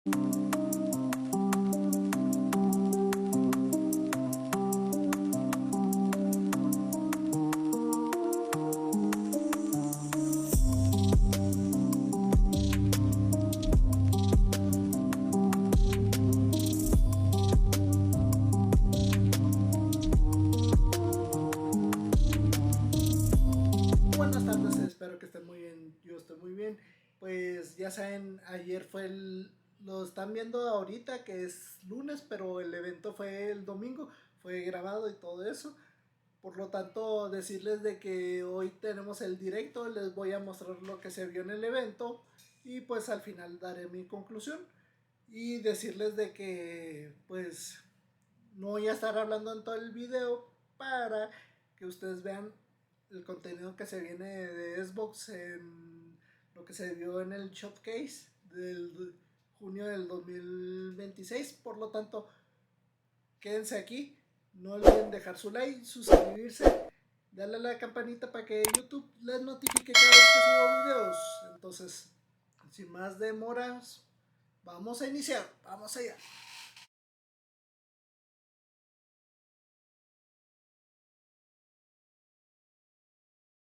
Buenas tardes, espero que estén muy bien. Yo estoy muy bien. Pues ya saben, ayer fue lo están viendo ahorita que es lunes, pero el evento fue el domingo, fue grabado y todo eso. Por lo tanto, decirles de que hoy tenemos el directo, les voy a mostrar lo que se vio en el evento y pues al final daré mi conclusión y decirles de que pues no voy a estar hablando en todo el video para que ustedes vean el contenido que se viene de Xbox en lo que se vio en el showcase del junio del 2026. Por lo tanto, quédense aquí. No olviden dejar su like, suscribirse, darle a la campanita para que YouTube les notifique cada vez que subo videos. Entonces, sin más demoras, vamos a iniciar. Vamos allá.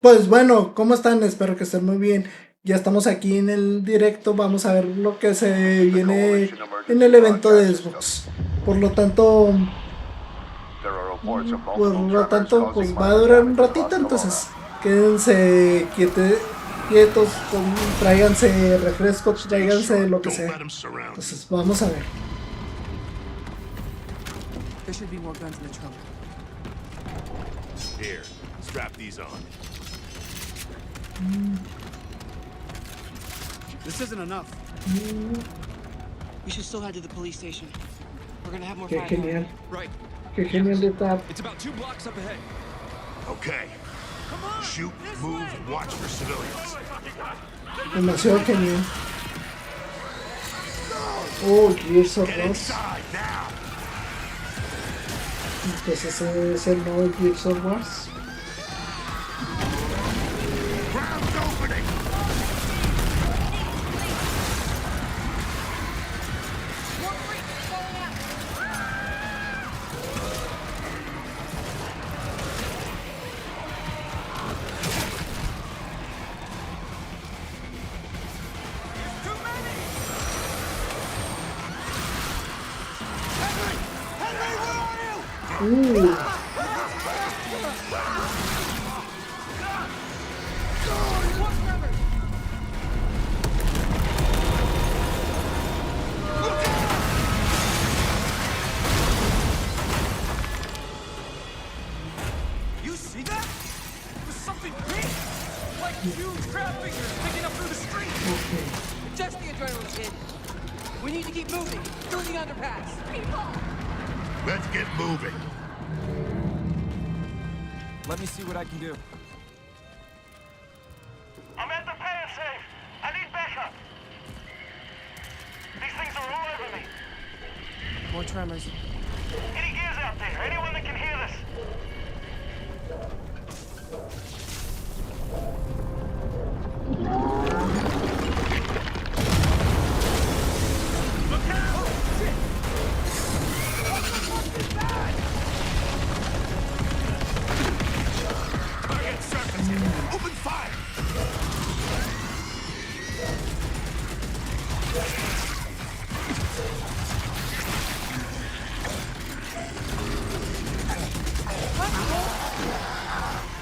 Pues bueno, ¿cómo están? Espero que estén muy bien. Ya estamos aquí en el directo. Vamos a ver lo que se viene en el evento de Xbox. Por lo tanto, pues va a durar un ratito. Entonces, quédense quietos, tráiganse refrescos, tráiganse lo que sea. Entonces, vamos a ver. There should be more guns in the trunk. Here, strap these on. This isn't enough. We should still head to the police station. We're gonna have more Qué firepower. genial. Right. Qué genial está. It's about 2 blocks up ahead. Okay. Shoot, move, watch for civilians. Demasiado genial. Oh, Gears of Get War. inside now. Entonces ese es el nuevo Gears of War. Ground's opening. You see that? There's something big! Like huge crab figures picking up through the street! Just the adrenaline, kid. We need to keep moving through the underpass. People! Let's get moving. Let me see what I can do. I'm at the pay and save. I need backup. These things are all over me. More tremors. Any gears out there? Anyone that can hear this? Look out! Oh, shit! What the fuck is that? Target surface. Open fire.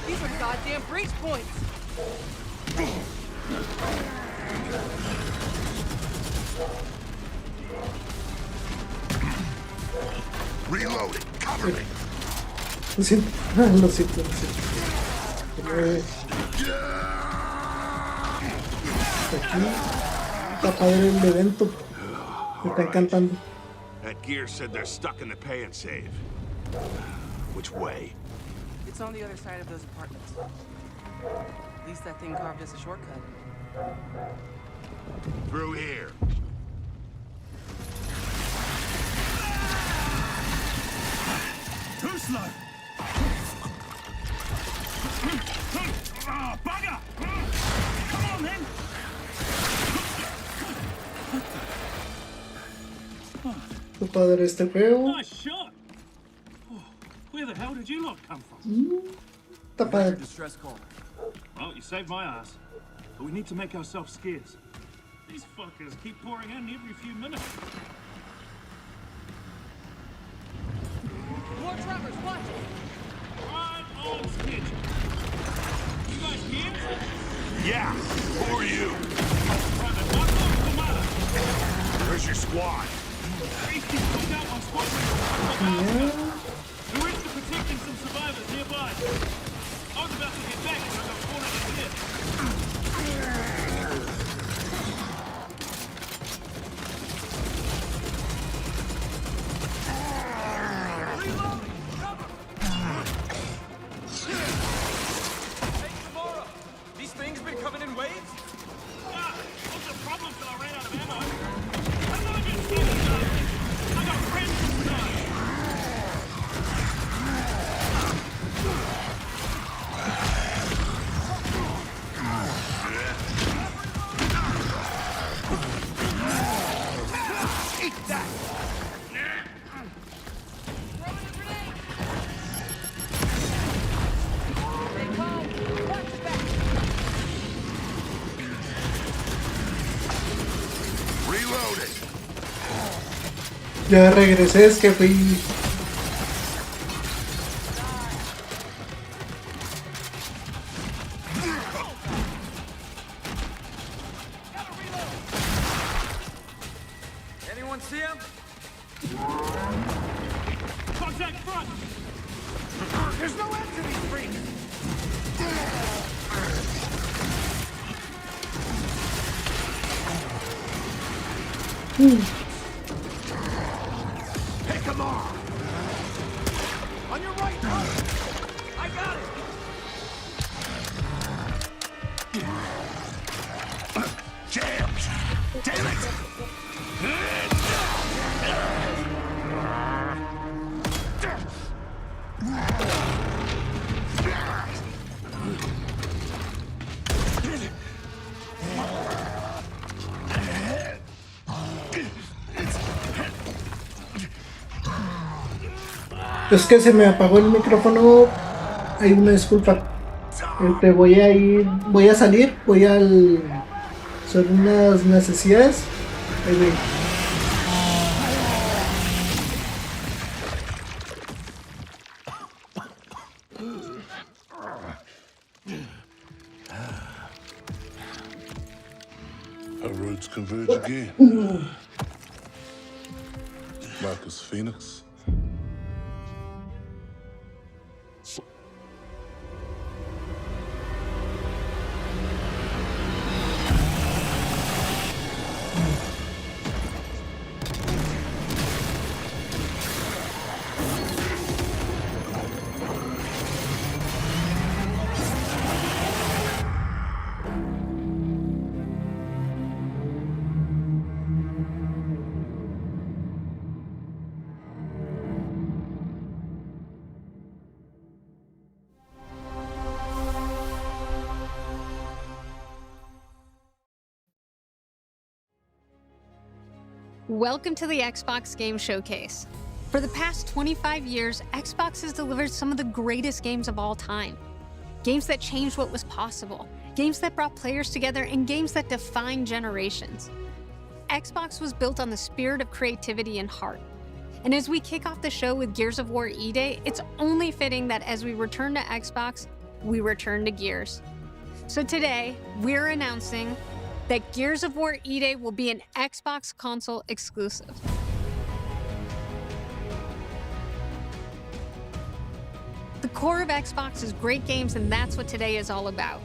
These are goddamn breach points! Reloading. Cover me. Lo siento, lo siento, lo siento. Aquí está padre el evento. Me está encantando. That gear said they're stuck in the pay and save. Which way? It's on the other side of those apartments. At least that thing carved us a shortcut. Through here. Too slow. Oh, bugger! Come on, then. Está padre este juego. Nice shot. Oh, where the hell did you lot come from? Está padre. Distress call. Well, you saved my ass. But we need to make ourselves scarce. These fuckers keep pouring in every few minutes. More trappers, watch! Right on schedule. You guys here? Yeah, who are you? Private Marco, Commander. Where's your squad? Hasty pulled out on squad leader. We're into protecting some survivors nearby. I was about to get back when I got cornered in here. Hey, tomorrow! These things been coming in waves? Ah, what's the problem till I ran out of ammo? I'm not just standing up. I got friends inside. Eat that! Throwing a grenade! Stay calm. Watch back! Reloading! Ya regresé, es que fui. Anyone see him? Contact front! There's no end to these freaks! Pick 'em off! On your right, Mark! I got it! Jams! Damn it! Es que se me apagó el micrófono. Hay una disculpa. Voy a salir, voy al hacer unas necesidades. Ahí voy. Our roads converge again. Marcus Phoenix. Welcome to the Xbox Game Showcase. For the past 25 years, Xbox has delivered some of the greatest games of all time. Games that changed what was possible, games that brought players together, and games that defined generations. Xbox was built on the spirit of creativity and heart. And as we kick off the show with Gears of War E-Day, it's only fitting that as we return to Xbox, we return to Gears. So today, we're announcing that Gears of War E-Day will be an Xbox console exclusive. The core of Xbox is great games, and that's what today is all about.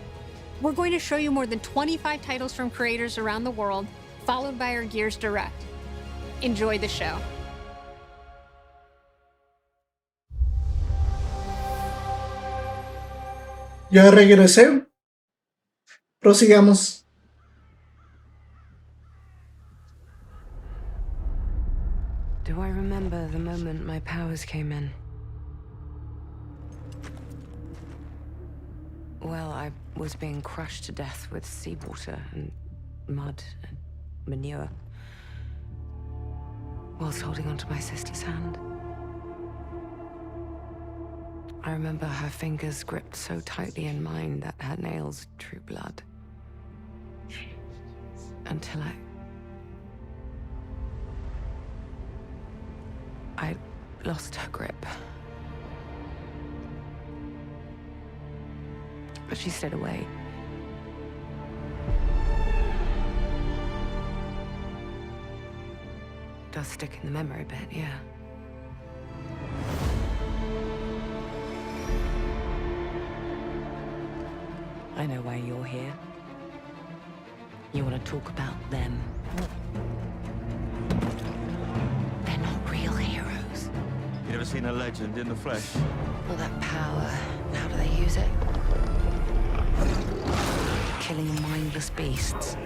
We're going to show you more than 25 titles from creators around the world, followed by our Gears Direct. Enjoy the show. Ya regresé. Prosigamos. Do I remember the moment my powers came in? Well, I was being crushed to death with seawater and mud and manure. whilst holding onto my sister's hand. I remember her fingers gripped so tightly in mine that her nails drew blood. Until I lost her grip. But she stayed away. Does stick in the memory bit, yeah. I know why you're here. You want to talk about them. They're not real heroes. You ever seen a legend in the flesh? All that power, how do they use it? Killing mindless beasts.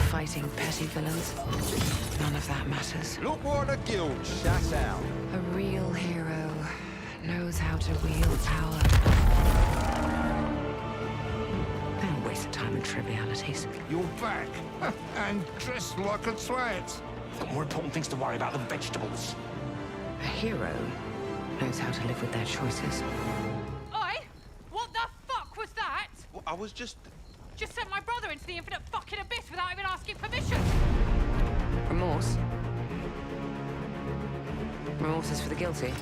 Fighting petty villains. None of that matters. Look what the guild shut out. A real hero knows how to wield power. They don't waste time on trivialities. You're back. And dressed like a twat. Got more important things to worry about than vegetables. A hero knows how to live with their choices. Oi! What the fuck was that? Well, I was just... Just sent my brother into the infinite fucking abyss without even asking permission. Remorse? Remorse is for the guilty.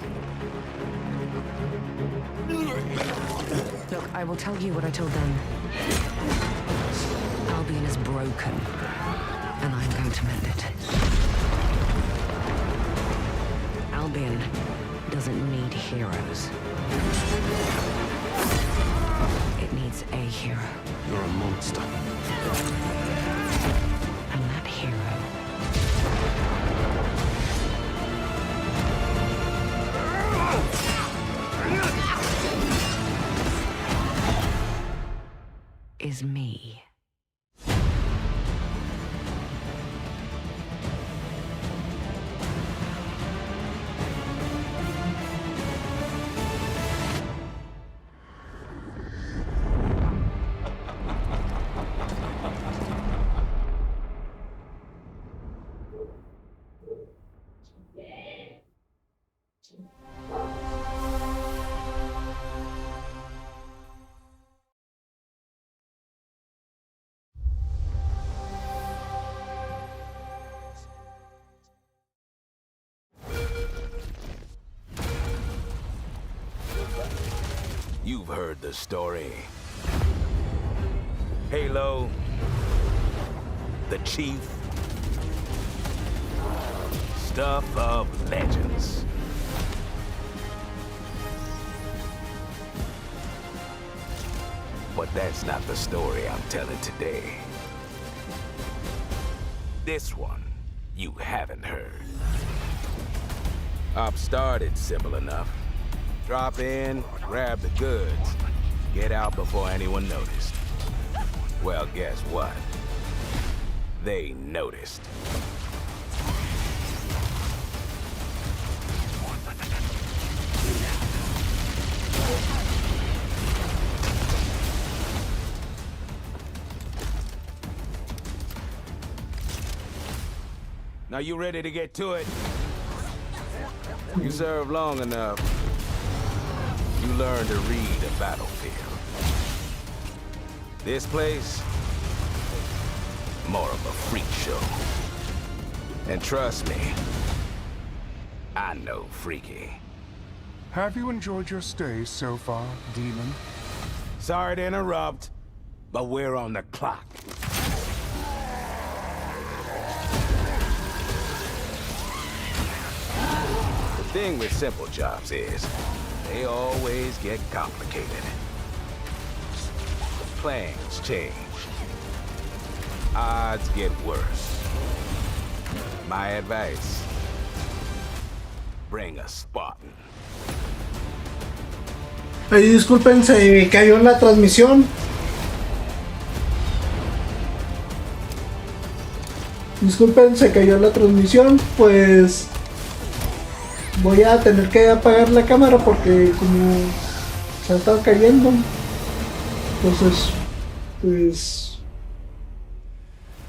Look, I will tell you what I told them. Albion is broken, and I'm going to mend it. Albion doesn't need heroes. It needs a hero. You're a monster. And that hero is me. You've heard the story. Halo, the Chief, stuff of legends. But that's not the story I'm telling today. This one you haven't heard. I've started simple enough. Drop in, grab the goods, get out before anyone noticed. Well, guess what? They noticed. Now you ready to get to it? You served long enough. You learn to read a battlefield. This place, more of a freak show. And trust me, I know freaky. Have you enjoyed your stay so far, Demon? Sorry to interrupt, but we're on the clock. The thing with simple jobs is, they always get complicated. Plans change. Odds get worse. My advice, bring a Spartan. Ay, disculpen, se cayó la transmisión. Disculpen, se cayó la transmisión. Pues voy a tener que apagar la cámara porque como se está cayendo. Entonces, pues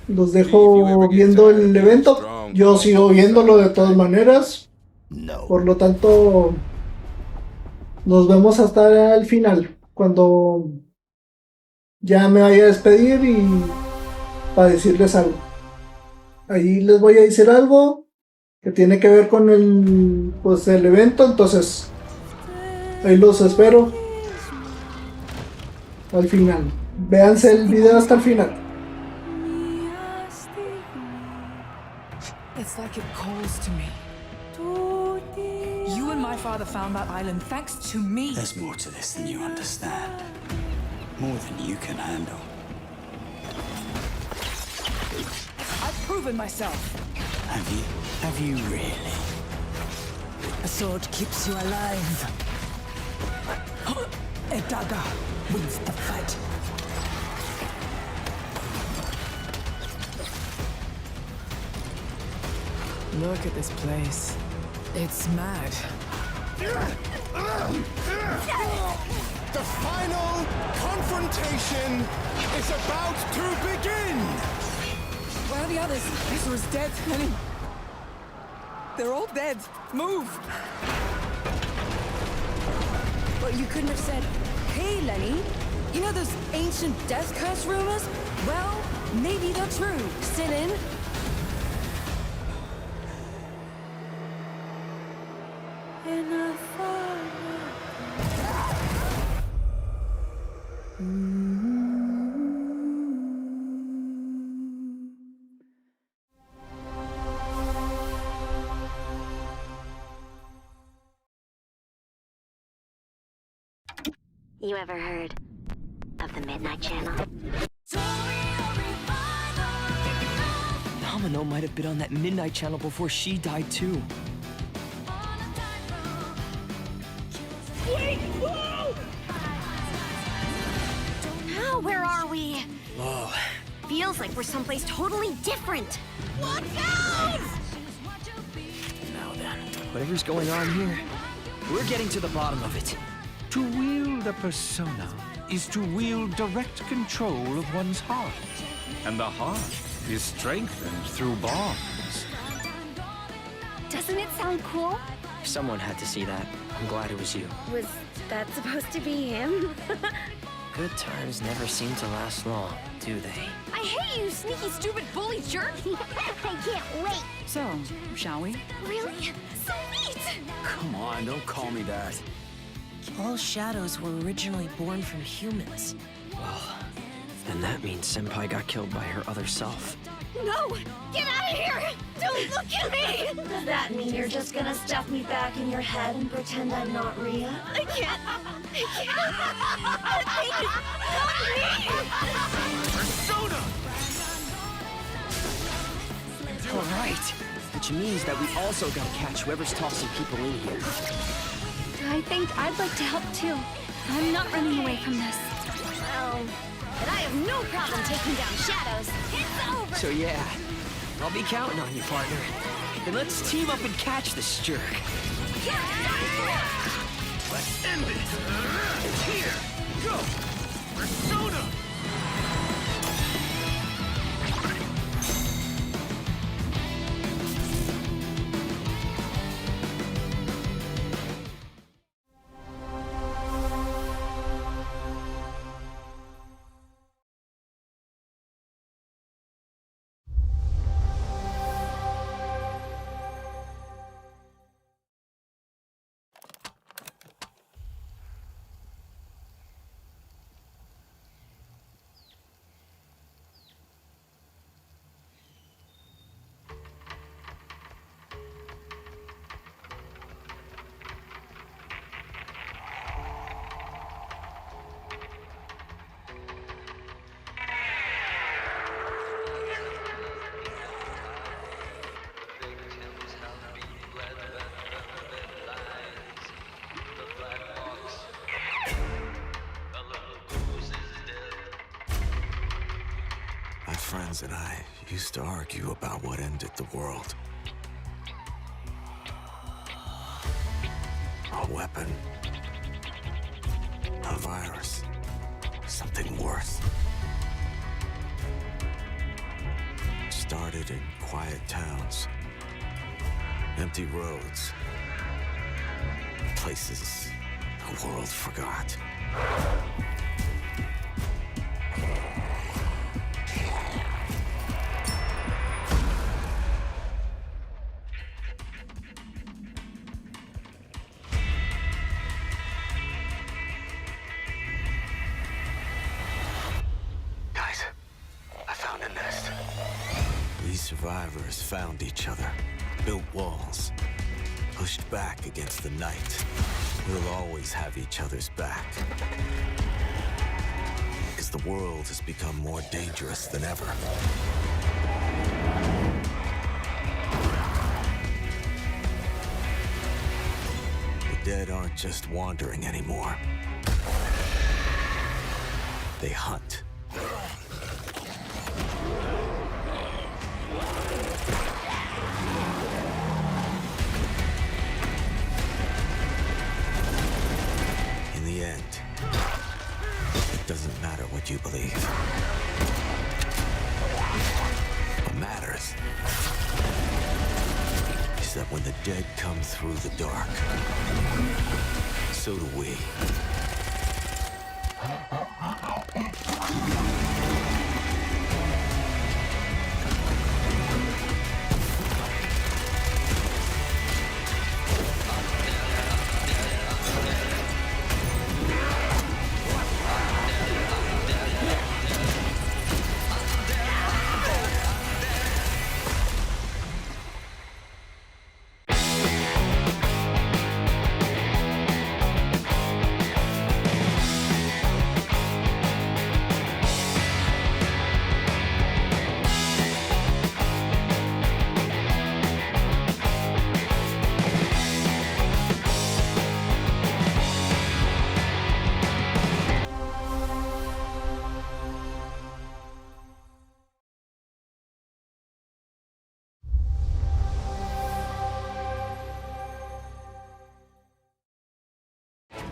los dejo viendo el evento. yo sigo viéndolo de todas maneras. Por lo tanto, nos vemos hasta el final, cuando ya me vaya a despedir y para decirles algo. Ahí les voy a decir algo que tiene que ver con el evento, entonces ahí los espero al final. Véanse el video hasta el final. It's like it calls to me. You and my father found that island thanks to me. There's more to this than you understand. More than you can handle. I've proven myself. Have you? Have you really? A sword keeps you alive. A dagger wins the fight. Look at this place. It's mad. The final confrontation is about to begin! Where are the others? Ezra's dead, Lenny. They're all dead. Move! But you couldn't have said, hey, Lenny, you know those ancient death curse rumors? Well, maybe they're true. Sit in. You ever heard of the Midnight Channel? Domino might have been on that Midnight Channel before she died too. Wait! Now, where are we? Whoa. Feels like we're someplace totally different. Watch out! Now then, whatever's going on here, we're getting to the bottom of it. To wield a persona is to wield direct control of one's heart. And the heart is strengthened through bonds. Doesn't it sound cool? Someone had to see that. I'm glad it was you. Was that supposed to be him? Good times never seem to last long, do they? I hate you, sneaky, stupid, bully jerk! I can't wait! So, shall we? Really? So neat! Come on, don't call me that. All shadows were originally born from humans. Well, then that means Senpai got killed by her other self. No! Get out of here! Don't look at me! Does that mean you're just gonna stuff me back in your head and pretend I'm not Rhea? I can't! Persona! All right, which means that we also gotta catch whoever's tossing people in here. I think I'd like to help too. I'm not running away from this. Well, but I have no problem taking down shadows. It's over! So yeah, I'll be counting on you, partner. Then let's team up and catch this jerk. Let's end it! Here! Go! Persona! My friends and I used to argue about what ended the world. A weapon. A virus. Something worse. Started in quiet towns, Empty roads. Places the world forgot. Guys, I found a nest. These survivors found each other, built walls, pushed back against the night. We'll always have each other's back. Because the world has become more dangerous than ever. The dead aren't just wandering anymore. They hunt. In the end, it doesn't matter what you believe. What matters is that when the dead come through the dark, so do we.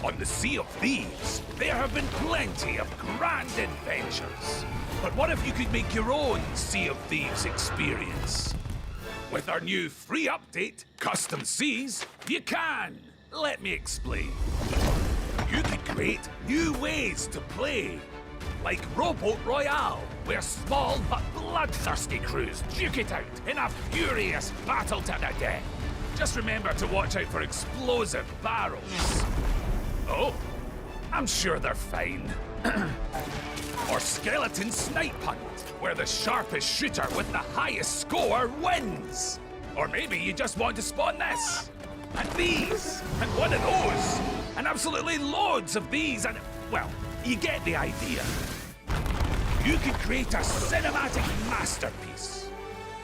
On the Sea of Thieves, there have been plenty of grand adventures. But what if you could make your own Sea of Thieves experience? With our new free update, Custom Seas, you can. Let me explain. You could create new ways to play. Like Rowboat Royale, where small but bloodthirsty crews duke it out in a furious battle to the death. Just remember to watch out for explosive barrels. Oh, I'm sure they're fine. Or Skeleton Snipe Hunt, where the sharpest shooter with the highest score wins. Or maybe you just want to spawn this, and these, and one of those, and absolutely loads of these, and, well, you get the idea. You could create a cinematic masterpiece.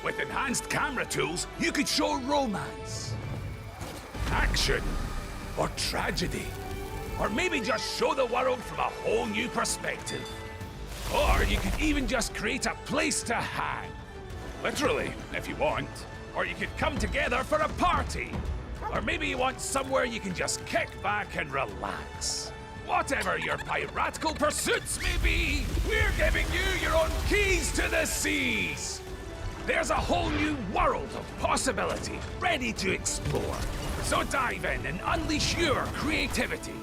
With enhanced camera tools, you could show romance, action, or tragedy. Or maybe just show the world from a whole new perspective. Or you could even just create a place to hang. Literally, if you want. Or you could come together for a party. Or maybe you want somewhere you can just kick back and relax. Whatever your piratical pursuits may be, we're giving you your own keys to the seas. There's a whole new world of possibility ready to explore. So dive in and unleash your creativity.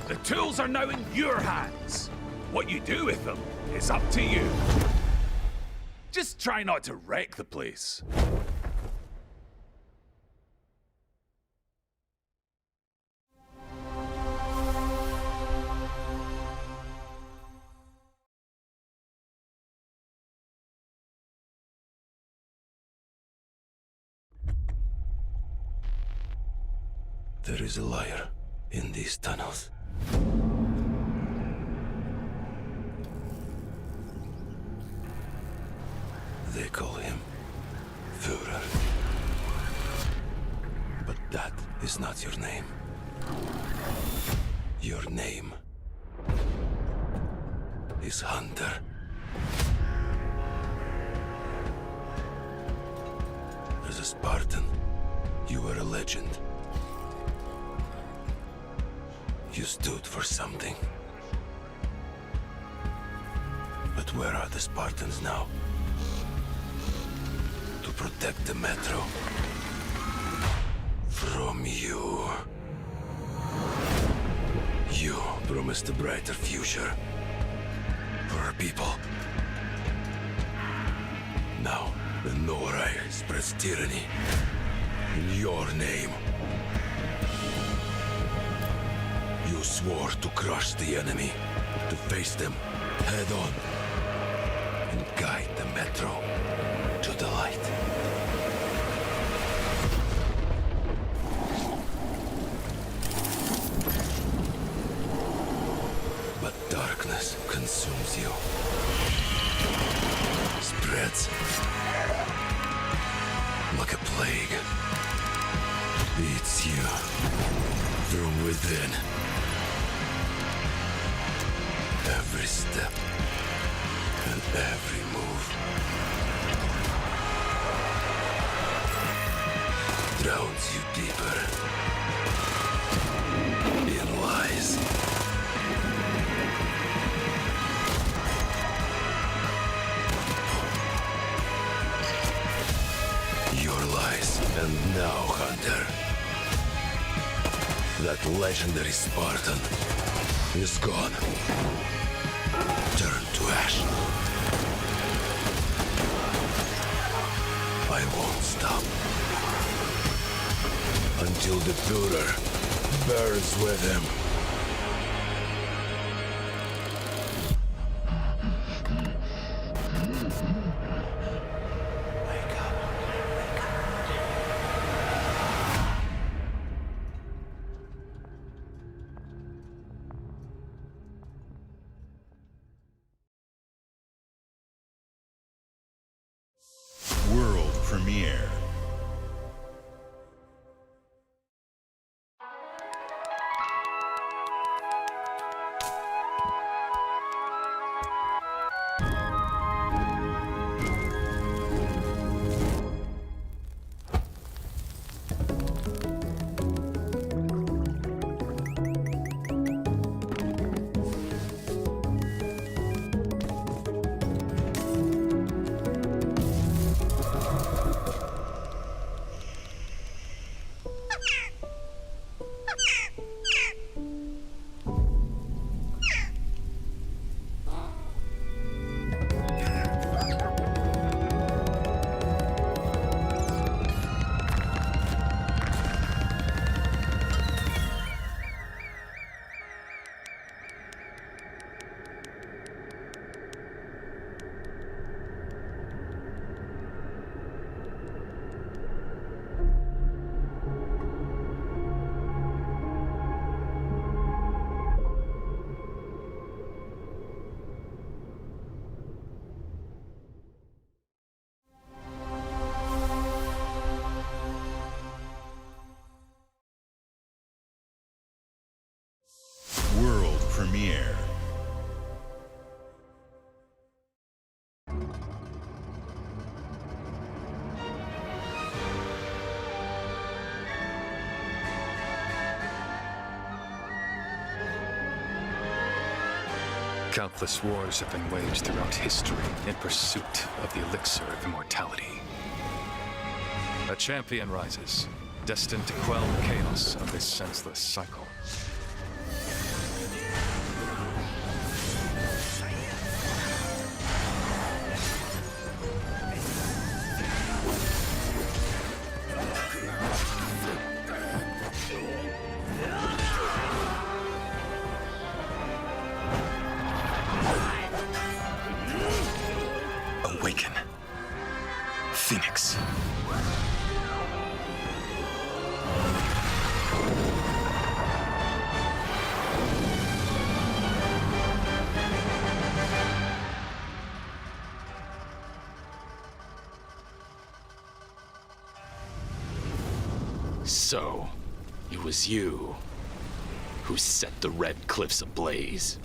The tools are now in your hands. What you do with them is up to you. Just try not to wreck the place. There is a liar in these tunnels. They call him Führer. But that is not your name. Your name is Hunter. As a Spartan, you were a legend. You stood for something. But where are the Spartans now? To protect the metro. promised a brighter future for our people. Now, the Norai spreads tyranny in your name. You swore to crush the enemy, to face them head on, and guide the Metro to the light. But darkness consumes you. Spreads like a plague. Eats you from within. Every step and every move drowns you deeper in lies. Your lies. And now, Hunter, that legendary Spartan is gone. Turn to ash. I won't stop until the Führer burns with him. World premiere. World premiere. Countless wars have been waged throughout history in pursuit of the elixir of immortality. A champion rises, destined to quell the chaos of this senseless cycle. Awaken. Phoenix. So, it was you who set the Red Cliffs ablaze.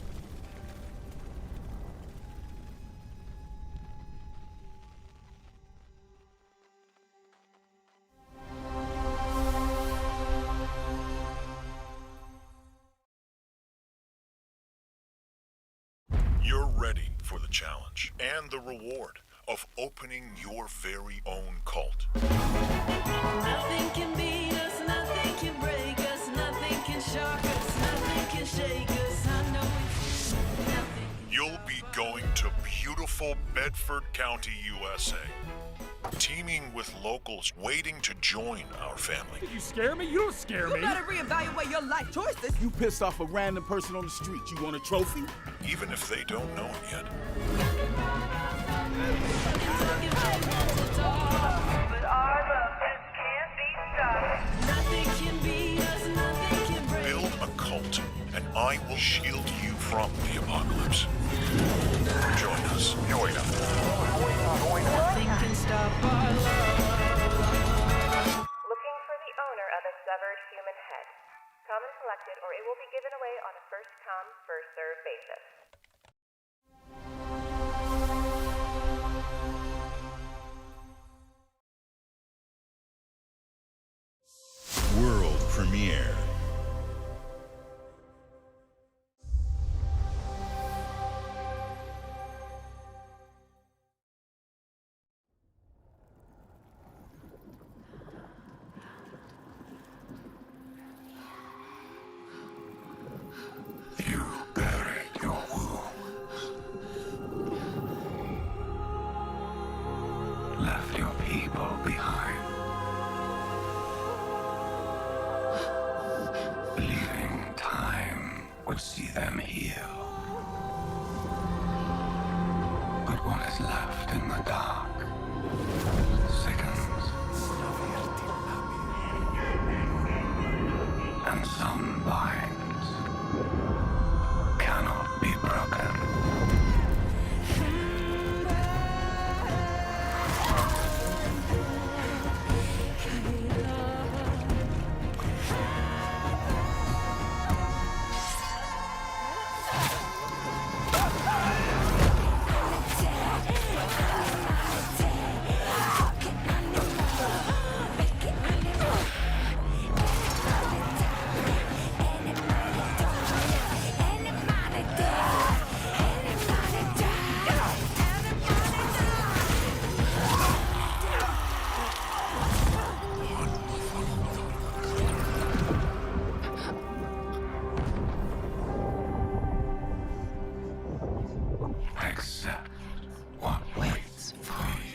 You're ready for the challenge and the reward of opening your very own cult. Nothing can beat us, nothing can break us, nothing can shock us, nothing can shake us. I know beautiful Bedford County, USA. Teaming with locals waiting to join our family. You scare me? You don't scare me. You better reevaluate your life choices. You pissed off a random person on the street. You want a trophy? Even if they don't know him yet. But our love just can't be stopped. Nothing can beat us, nothing can break. Build a cult, and I will shield you from the apocalypse. Join us. Join us. Nothing can stop our love. Looking for the owner of a severed human head. Come and collect it, or it will be given away on a first-come, first-served basis. World premiere. You buried your wounds. Left your people behind. Believing time would see them heal. But what is left in the dark sickens. And some binds cannot be broken. Accept what waits for you.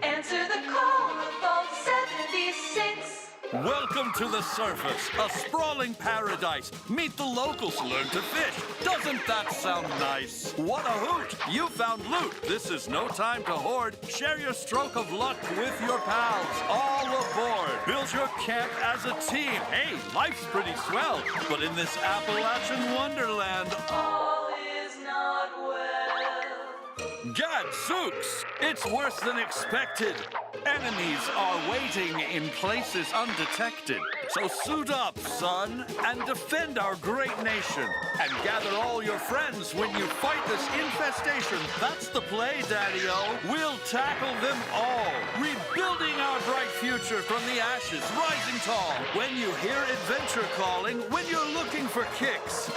Answer the call of Vault 76. Welcome to the surface, a sprawling paradise. Meet the locals, learn to fish. Doesn't that sound nice? What a hoot! You found loot. This is no time to hoard. Share your stroke of luck with your pals. All aboard. Build your camp as a team. Hey, life's pretty swell. But in this Appalachian wonderland, All is not well. Gadzooks! It's worse than expected. Enemies are waiting in places undetected. So suit up, son, and defend our great nation. And gather all your friends when you fight this infestation. That's the play, Daddy-O. We'll tackle them all. Rebuilding our bright future from the ashes, rising tall. When you hear adventure calling, when you're looking for kicks.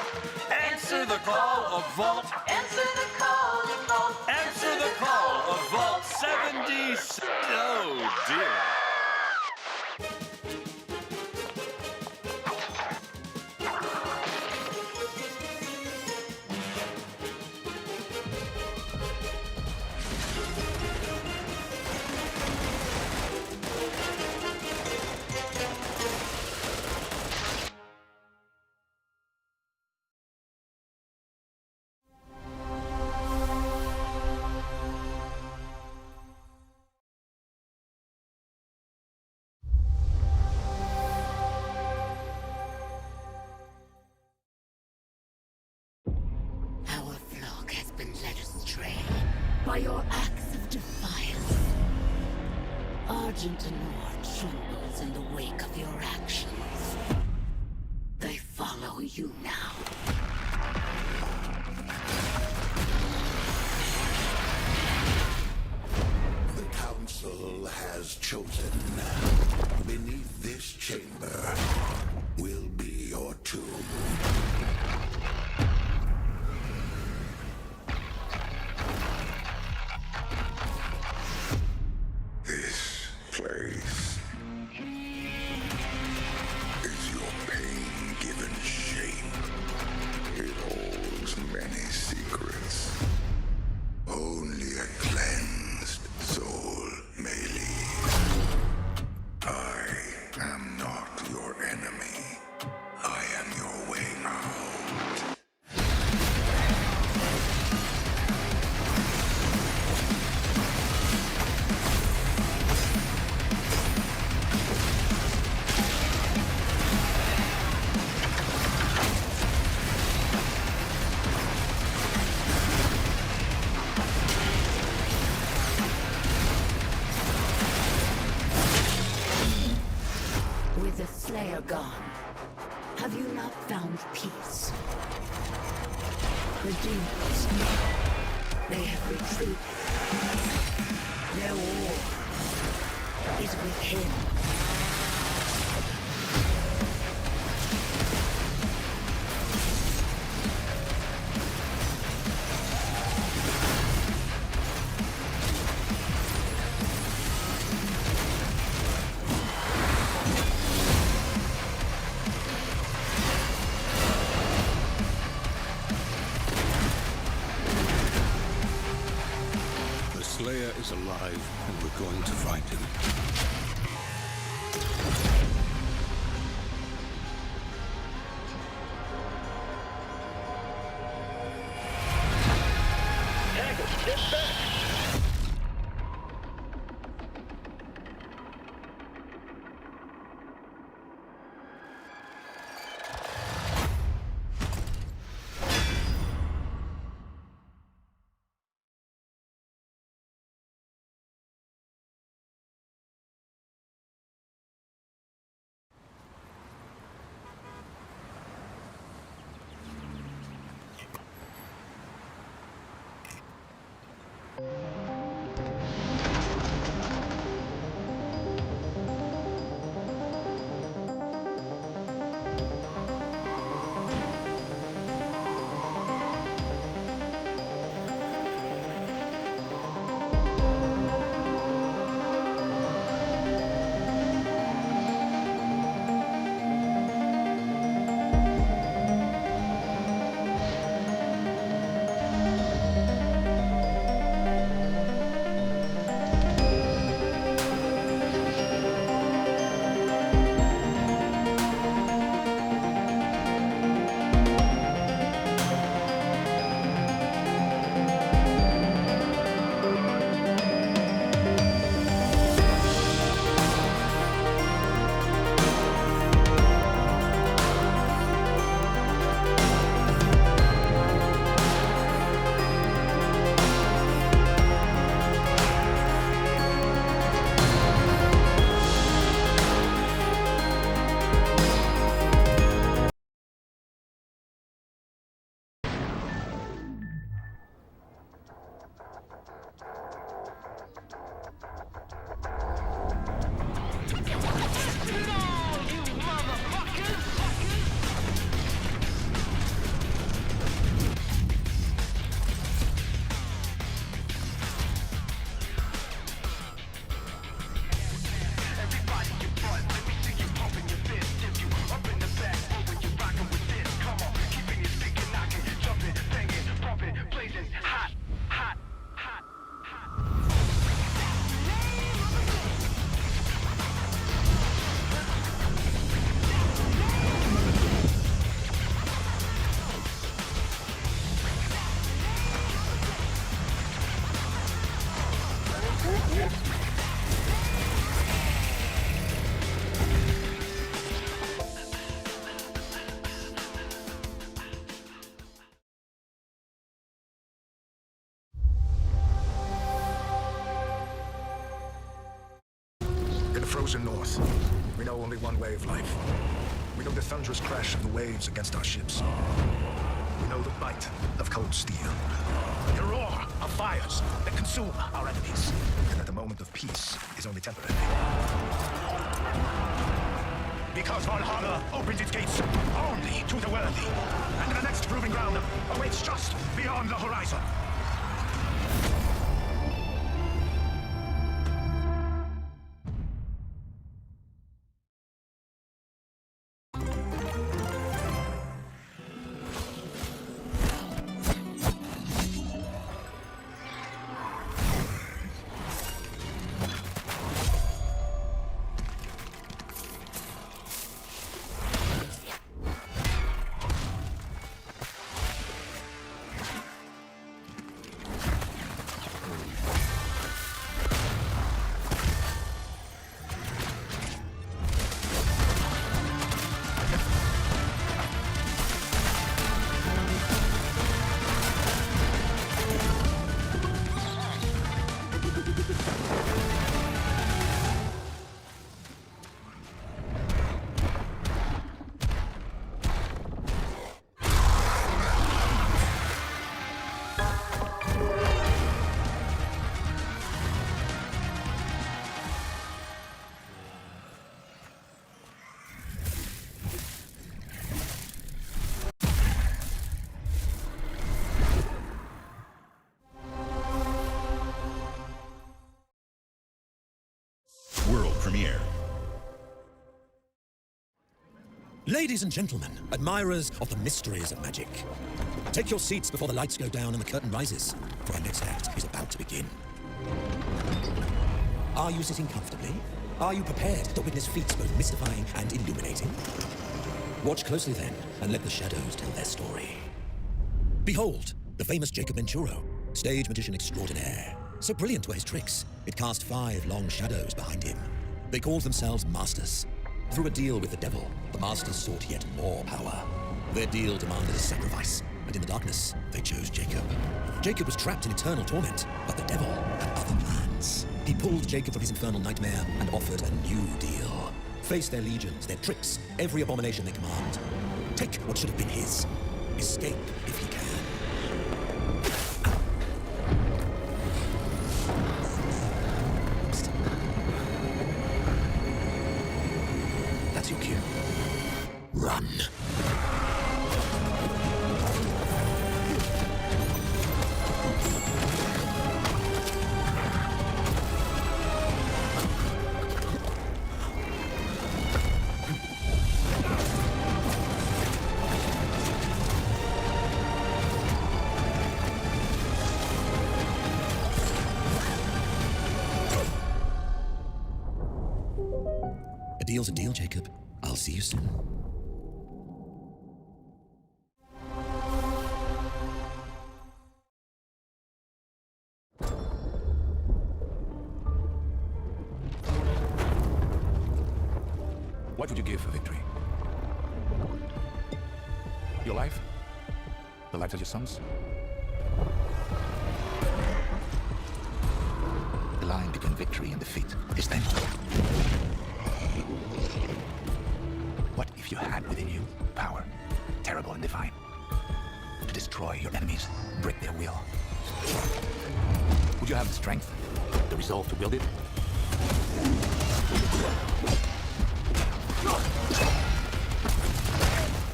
Answer the call of Vault. Answer the call of Vault. Answer the call of Vault 76. Oh, dear. Our flock has been led astray by your acts Sergeant Denard trembles in the wake of your actions. They follow you now. The Council has chosen. Beneath this chamber will be your tomb. This place is your pain given shape. It holds many secrets. Only a cleansed soul may leave. I am not your enemy. I am your way out. With the Slayer gone, have you not found peace? The demons, they have retreated. Their war is with him. The Slayer is alive, and we're going to find him. Get back! frozen north. We know only one way of life. We know the thunderous crash of the waves against our ships. We know the bite of cold steel. The roar of fires that consume our enemies. And that the moment of peace is only temporary. Because Valhalla opens its gates only to the worthy. And the next proving ground awaits just beyond the horizon. World premiere. Ladies and gentlemen, admirers of the mysteries of magic, take your seats before the lights go down and the curtain rises, for our next act is about to begin. Are you sitting comfortably? Are you prepared to witness feats both mystifying and illuminating? Watch closely then, and let the shadows tell their story. Behold, the famous Jacob Venturo, stage magician extraordinaire. So brilliant were his tricks, it cast 5 long shadows behind him. They called themselves Masters. Through a deal with the devil, the Masters sought yet more power. Their deal demanded a sacrifice, and in the darkness, they chose Jacob. Jacob was trapped in eternal torment, but the devil had other plans. He pulled Jacob from his infernal nightmare and offered a new deal. Face their legions, their tricks, every abomination they command. Take what should have been his. Escape if he can. That's your cue. Run. A deal's a deal, Jacob. I'll see you soon. What would you give for victory? Your life? The lives of your sons? The line between victory and defeat is thin. What if you had within you power, terrible and divine, to destroy your enemies, break their will? Would you have the strength, the resolve to wield it?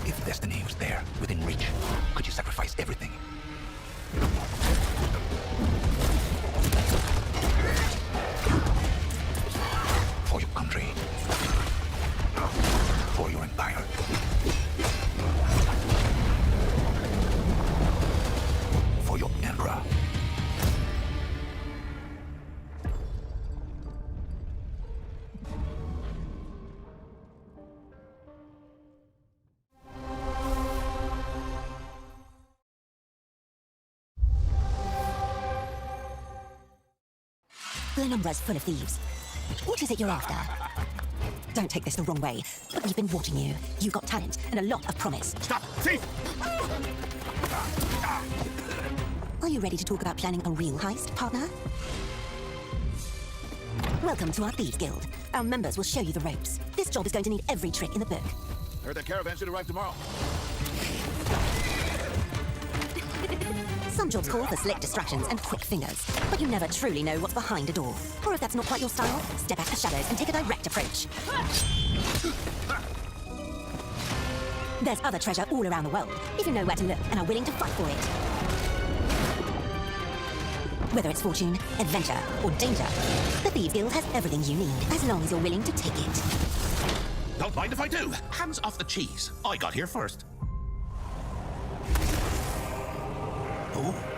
If destiny was there, within reach, could you sacrifice everything? For your country. For your empire. For your emperor. Glenumbra's full of thieves. What is it you're after? Don't take this the wrong way, but we've been watching you. You've got talent and a lot of promise. Stop! Thief! Are you ready to talk about planning a real heist, partner? Welcome to our Thieves Guild. Our members will show you the ropes. This job is going to need every trick in the book. Heard that caravan should arrive tomorrow. Some jobs call for slick distractions and quick fingers, but you never truly know what's behind a door. Or if that's not quite your style, step out the shadows and take a direct approach. There's other treasure all around the world, if you know where to look and are willing to fight for it. Whether it's fortune, adventure, or danger, the Thieves Guild has everything you need, as long as you're willing to take it. Don't mind if I do. Hands off the cheese. I got here first. Oh.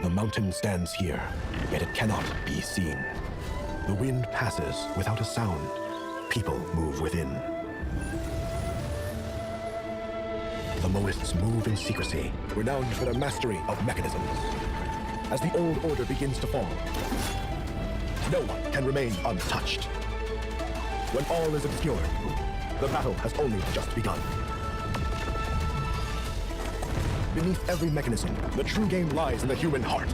The mountain stands here, yet it cannot be seen. The wind passes without a sound. People move within. The Moists move in secrecy, renowned for their mastery of mechanisms. As the old order begins to fall, no one can remain untouched. When all is obscured, the battle has only just begun. Beneath every mechanism, the true game lies in the human heart.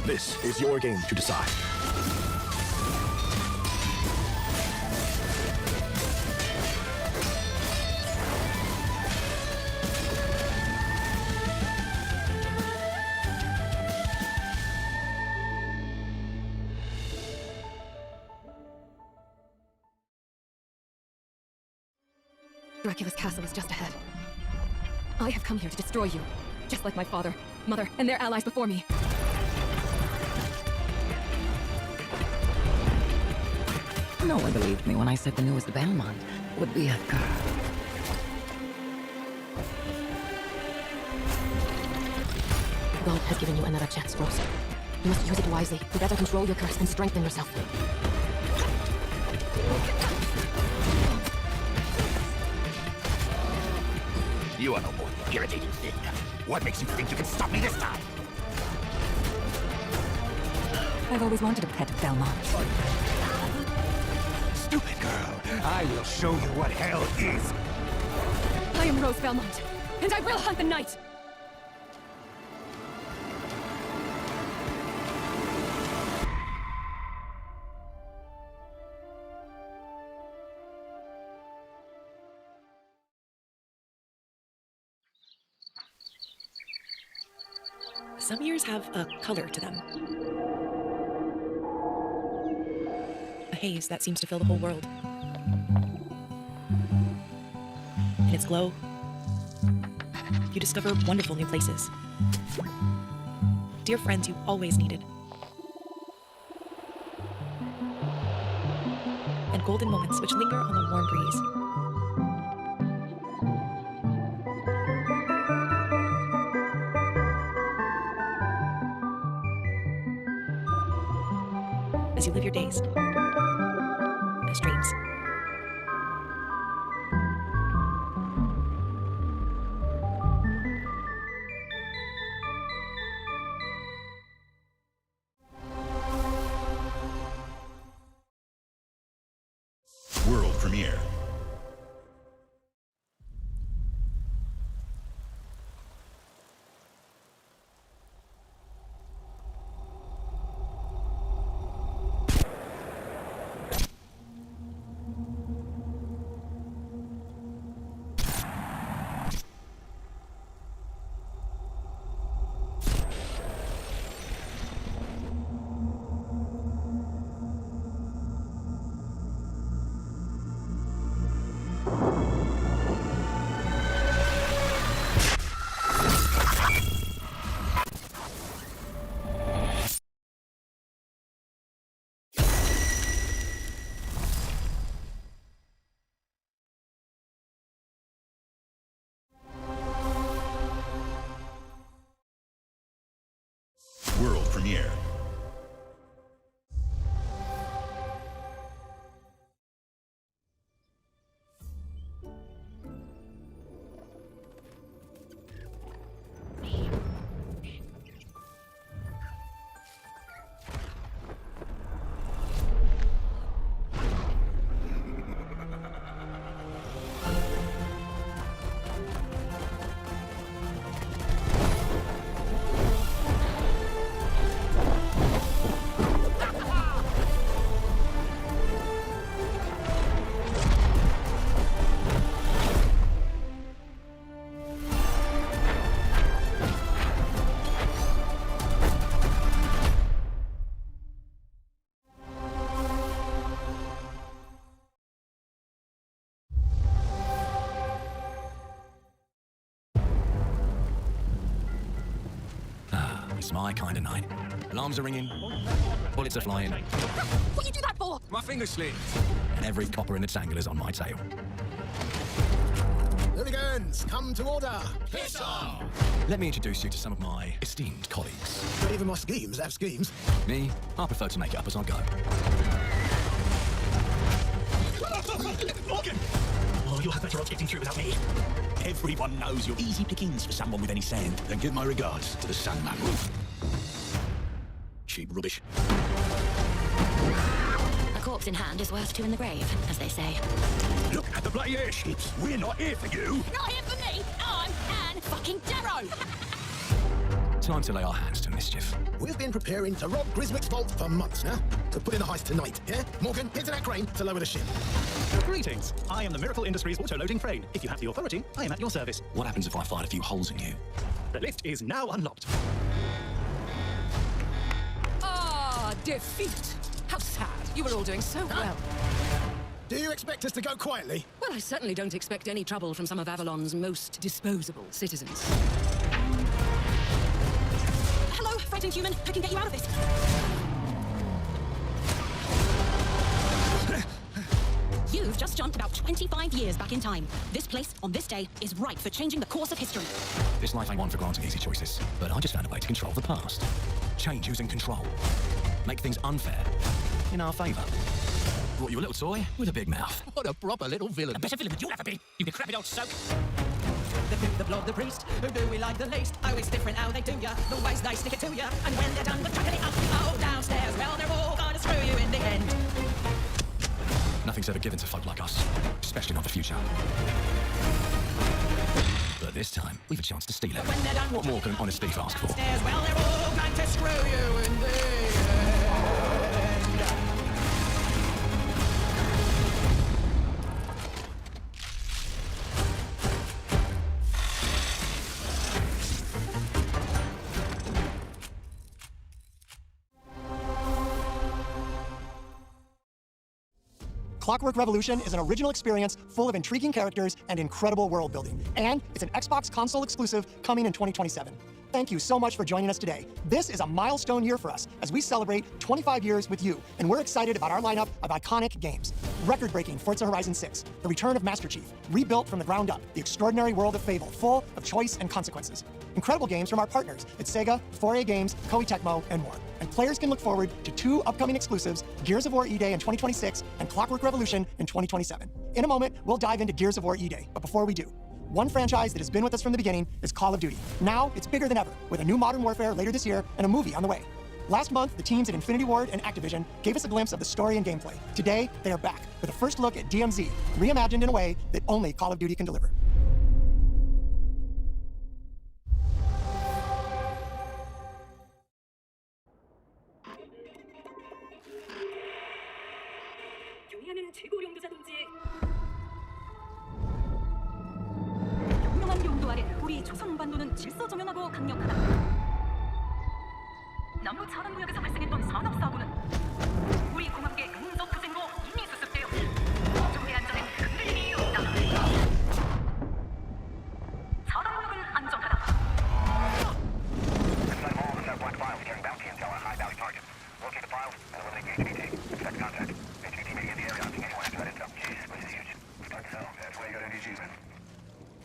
This is your game to decide. Dracula's castle is just ahead. I have come here to destroy you, just like my father, mother, and their allies before me. No one believed me when I said the newest Belmont would be a girl. God has given you another chance, Rose. You must use it wisely to better control your curse and strengthen yourself. You are no more than an irritating thing. What makes you think you can stop me this time? I've always wanted a pet Belmont. Stupid girl. I will show you what hell is. I am Rose Belmont, and I will hunt the night! Some years have a color to them. A haze that seems to fill the whole world. In its glow, you discover wonderful new places. Dear friends you always needed. And golden moments which linger on the warm breeze. As you live your days as dreams. World premiere. premiere. It's my kind of night. Alarms are ringing, bullets are flying. What you do that for? My finger slipped. And every copper in the tangle is on my tail. Hooligans, come to order. Piss off! Let me introduce you to some of my esteemed colleagues. But even my schemes have schemes. Me, I prefer to make it up as I go. Morgan! Oh, you'll have better odds getting through without me. Everyone knows you're easy pickings for someone with any sand. Then give my regards to the Sandman. Cheap rubbish. A corpse in hand is worth two in the grave, as they say. Look at the bloody airships. We're not here for you. Not here for me! I'm Anne fucking Darrow! Time to lay our hands to mischief. We've been preparing to rob Griswick's vault for months now. To put in the heist tonight, yeah? Morgan, into that crane to lower the ship. Greetings. I am the Miracle Industries auto-loading crane. If you have the authority, I am at your service. What happens if I find a few holes in you? The lift is now unlocked. Ah, defeat. How sad. You were all doing so well. Do you expect us to go quietly? Well, I certainly don't expect any trouble from some of Avalon's most disposable citizens. Hello, frightened human. I can get you out of this. You've just jumped about 25 years back in time. This place, on this day, is ripe for changing the course of history. This life ain't one for granting easy choices, but I just found a way to control the past. Change who's in control. Make things unfair in our favour. Brought you a little toy with a big mouth. What a proper little villain. A better villain than you'll ever be, you decrepit old soak. The pimp, the blood, the priest, who do we like the least? Oh, it's different how they do ya, the ways they stick it to ya. And when they're done with chucking it up, oh, downstairs, well, they're all gonna screw you in the end. Nothing's ever given to folk like us, especially not the future. But this time, we've a chance to steal it. What more can an honest thief ask for? Downstairs, well, they're all going to screw you in the end. Clockwork Revolution is an original experience full of intriguing characters and incredible world building. And it's an Xbox console exclusive coming in 2027. Thank you so much for joining us today. This is a milestone year for us as we celebrate 25 years with you, and we're excited about our lineup of iconic games. Record-breaking Forza Horizon 6, the return of Master Chief, rebuilt from the ground up, the extraordinary world of Fable, full of choice and consequences. Incredible games from our partners at Sega, 4A Games, Koei Tecmo, and more. And players can look forward to 2 upcoming exclusives, Gears of War E-Day in 2026 and Clockwork Revolution in 2027. In a moment, we'll dive into Gears of War E-Day, but before we do, one franchise that has been with us from the beginning is Call of Duty. Now, it's bigger than ever, with a new Modern Warfare later this year and a movie on the way. Last month, the teams at Infinity Ward and Activision gave us a glimpse of the story and gameplay. Today, they are back with a first look at DMZ, reimagined in a way that only Call of Duty can deliver. 분명한 용도 아래 우리 조선 반도는 질서정연하고 강력하다. 남부 차단구역에서 발생했던 산업사고는 우리 공항계 근접투쟁으로 이미 수습되어 정대 안전엔 흔들림이 없다. 차단구역은 안전하다.